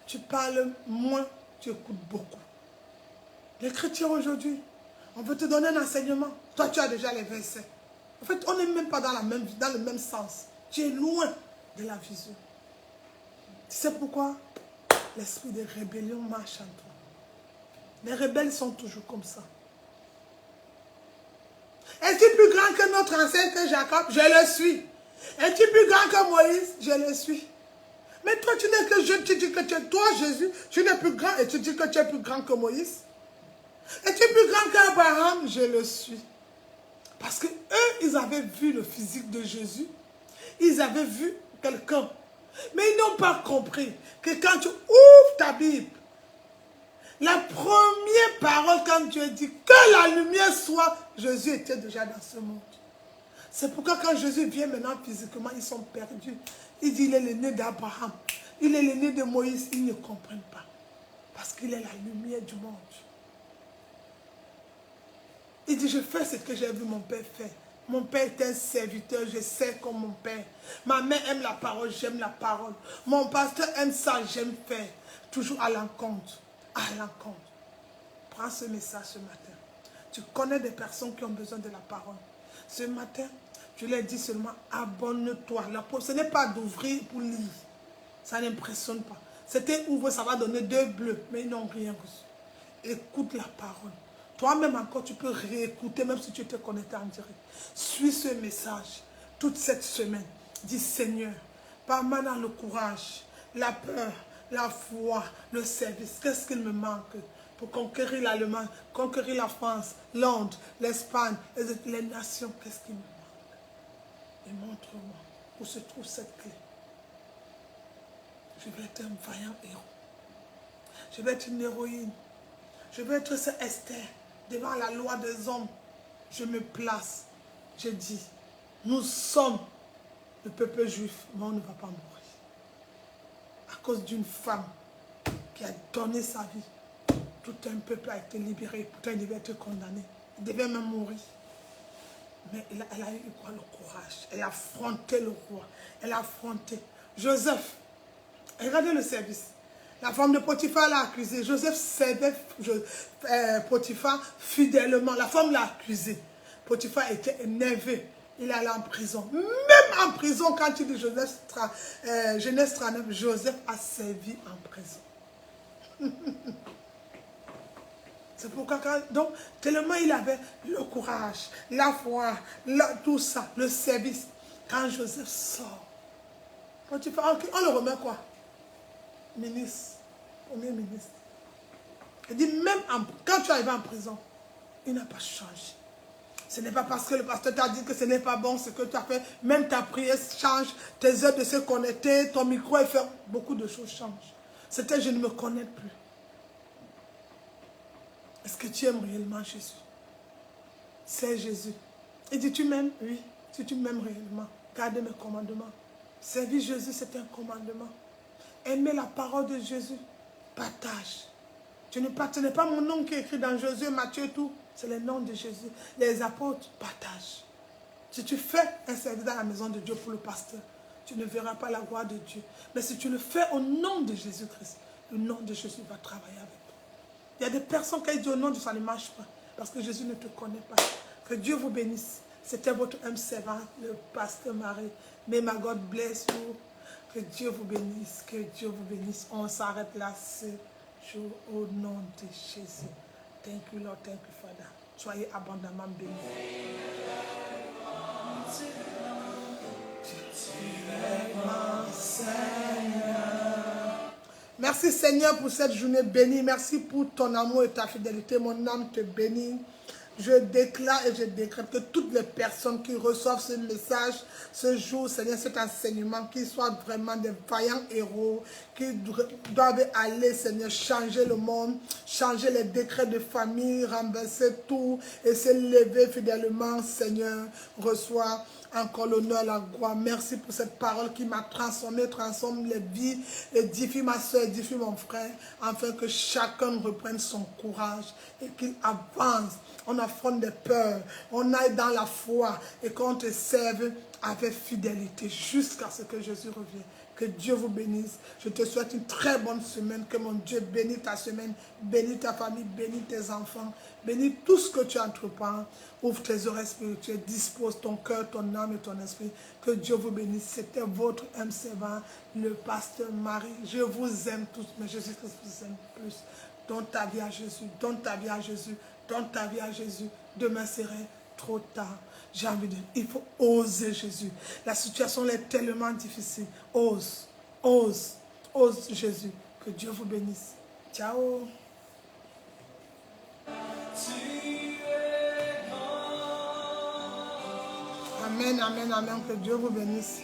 tu parles moins, tu écoutes beaucoup. Les chrétiens aujourd'hui, on veut te donner un enseignement. Toi, tu as déjà les versets. En fait, on n'est même pas dans le même sens. Tu es loin de la vision. Tu sais pourquoi? L'esprit de rébellion marche en toi. Les rebelles sont toujours comme ça. Es-tu plus grand que notre ancêtre, que Jacob? Je le suis. Es-tu plus grand que Moïse? Je le suis. Mais toi, tu n'es que je, tu dis que tu es toi, Jésus, tu n'es plus grand et tu dis que tu es plus grand que Moïse. Es-tu plus grand qu'Abraham? Je le suis. Parce que eux, ils avaient vu le physique de Jésus. Ils avaient vu quelqu'un. Mais ils n'ont pas compris que quand tu ouvres ta Bible, la première parole quand Dieu dit que la lumière soit, Jésus était déjà dans ce monde. C'est pourquoi quand Jésus vient maintenant physiquement, ils sont perdus. Il dit il est l'aîné d'Abraham. Il est l'aîné de Moïse. Ils ne comprennent pas. Parce qu'il est la lumière du monde. Il dit, je fais ce que j'ai vu mon père faire. Mon père est un serviteur, je sais comme mon père. Ma mère aime la parole, j'aime la parole. Mon pasteur aime ça, j'aime faire. Toujours à l'encontre. À l'encontre. Prends ce message ce matin. Tu connais des personnes qui ont besoin de la parole. Ce matin, je leur dis seulement, abonne-toi. Ce n'est pas d'ouvrir pour lire. Ça n'impressionne pas. C'était ouvre, ça va donner 2 bleus, mais ils n'ont rien reçu. Écoute la parole. Toi-même encore, tu peux réécouter, même si tu te connecté en direct. Suis ce message toute cette semaine. Dis Seigneur, parle-moi dans le courage, la peur, la foi, le service. Qu'est-ce qu'il me manque pour conquérir l'Allemagne, conquérir la France, Londres, l'Espagne, les nations? Qu'est-ce qu'il me manque? Et montre-moi où se trouve cette clé. Je vais être un vaillant héros. Je vais être une héroïne. Je vais être ce Esther. Devant la loi des hommes, je me place. Je dis, nous sommes le peuple juif, mais on ne va pas mourir. À cause d'une femme qui a donné sa vie, tout un peuple a été libéré. Pourtant, il devait être condamné. Il devait même mourir. Mais elle a eu quoi, le courage. Elle a affronté le roi. Elle a affronté Joseph. Regardez le service. La femme de Potiphar l'a accusé. Joseph servait Potiphar fidèlement. La femme l'a accusé. Potiphar était énervé. Il est allé en prison. Même en prison, quand tu dis Genèse 39, Joseph a servi en prison. C'est pourquoi, donc, tellement il avait le courage, la foi, tout ça, le service. Quand Joseph sort, Potiphar, on le remet quoi? Ministre, premier ministre. Il dit, même quand tu arrives en prison, il n'a pas changé. Ce n'est pas parce que le pasteur t'a dit que ce n'est pas bon ce que tu as fait. Même ta prière change, tes heures de se connecter, ton micro est fait. Beaucoup de choses changent. C'était je ne me connais plus. Est-ce que tu aimes réellement Jésus? C'est Jésus. Il dit, tu m'aimes? Oui. Si tu m'aimes réellement, garde mes commandements. Servir Jésus, c'est un commandement. Aimer la parole de Jésus. Partage. Ce n'est pas mon nom qui est écrit dans Josué, Matthieu et tout. C'est le nom de Jésus. Les apôtres partagent. Si tu fais un service dans la maison de Dieu pour le pasteur, tu ne verras pas la gloire de Dieu. Mais si tu le fais au nom de Jésus-Christ, le nom de Jésus va travailler avec toi. Il y a des personnes qui disent au nom de ça ne marche pas. Parce que Jésus ne te connaît pas. Que Dieu vous bénisse. C'était votre âme servant, le pasteur Marie. May my God bless you. Que Dieu vous bénisse. Que Dieu vous bénisse. On s'arrête là ce jour au nom de Jésus. Thank you Lord, thank you Father. Soyez abondamment bénis. Merci Seigneur pour cette journée bénie. Merci pour ton amour et ta fidélité. Mon âme te bénit. Je déclare et je décrète que toutes les personnes qui reçoivent ce message, ce jour, Seigneur, cet enseignement, qu'ils soient vraiment des vaillants héros, qui doivent aller, Seigneur, changer le monde, changer les décrets de famille, renverser tout et se lever fidèlement, Seigneur, reçois encore l'honneur, la gloire. Merci pour cette parole qui m'a transformé, transforme les vies, édifie ma soeur, édifie mon frère, afin que chacun reprenne son courage et qu'il avance. On affronte des peurs, on aille dans la foi et qu'on te serve avec fidélité jusqu'à ce que Jésus revienne. Que Dieu vous bénisse. Je te souhaite une très bonne semaine. Que mon Dieu bénisse ta semaine, bénisse ta famille, bénisse tes enfants, bénisse tout ce que tu entreprends. Ouvre tes oreilles spirituelles, dispose ton cœur, ton âme et ton esprit. Que Dieu vous bénisse. C'était votre âme servant, le pasteur Marie. Je vous aime tous, mais Jésus-Christ vous aime plus. Donne ta vie à Jésus, donne ta vie à Jésus, donne ta vie à Jésus. Demain serait trop tard. J'ai envie de dire, il faut oser Jésus. La situation est tellement difficile. Ose, ose, ose Jésus. Que Dieu vous bénisse. Ciao. Amen, amen, amen. Que Dieu vous bénisse.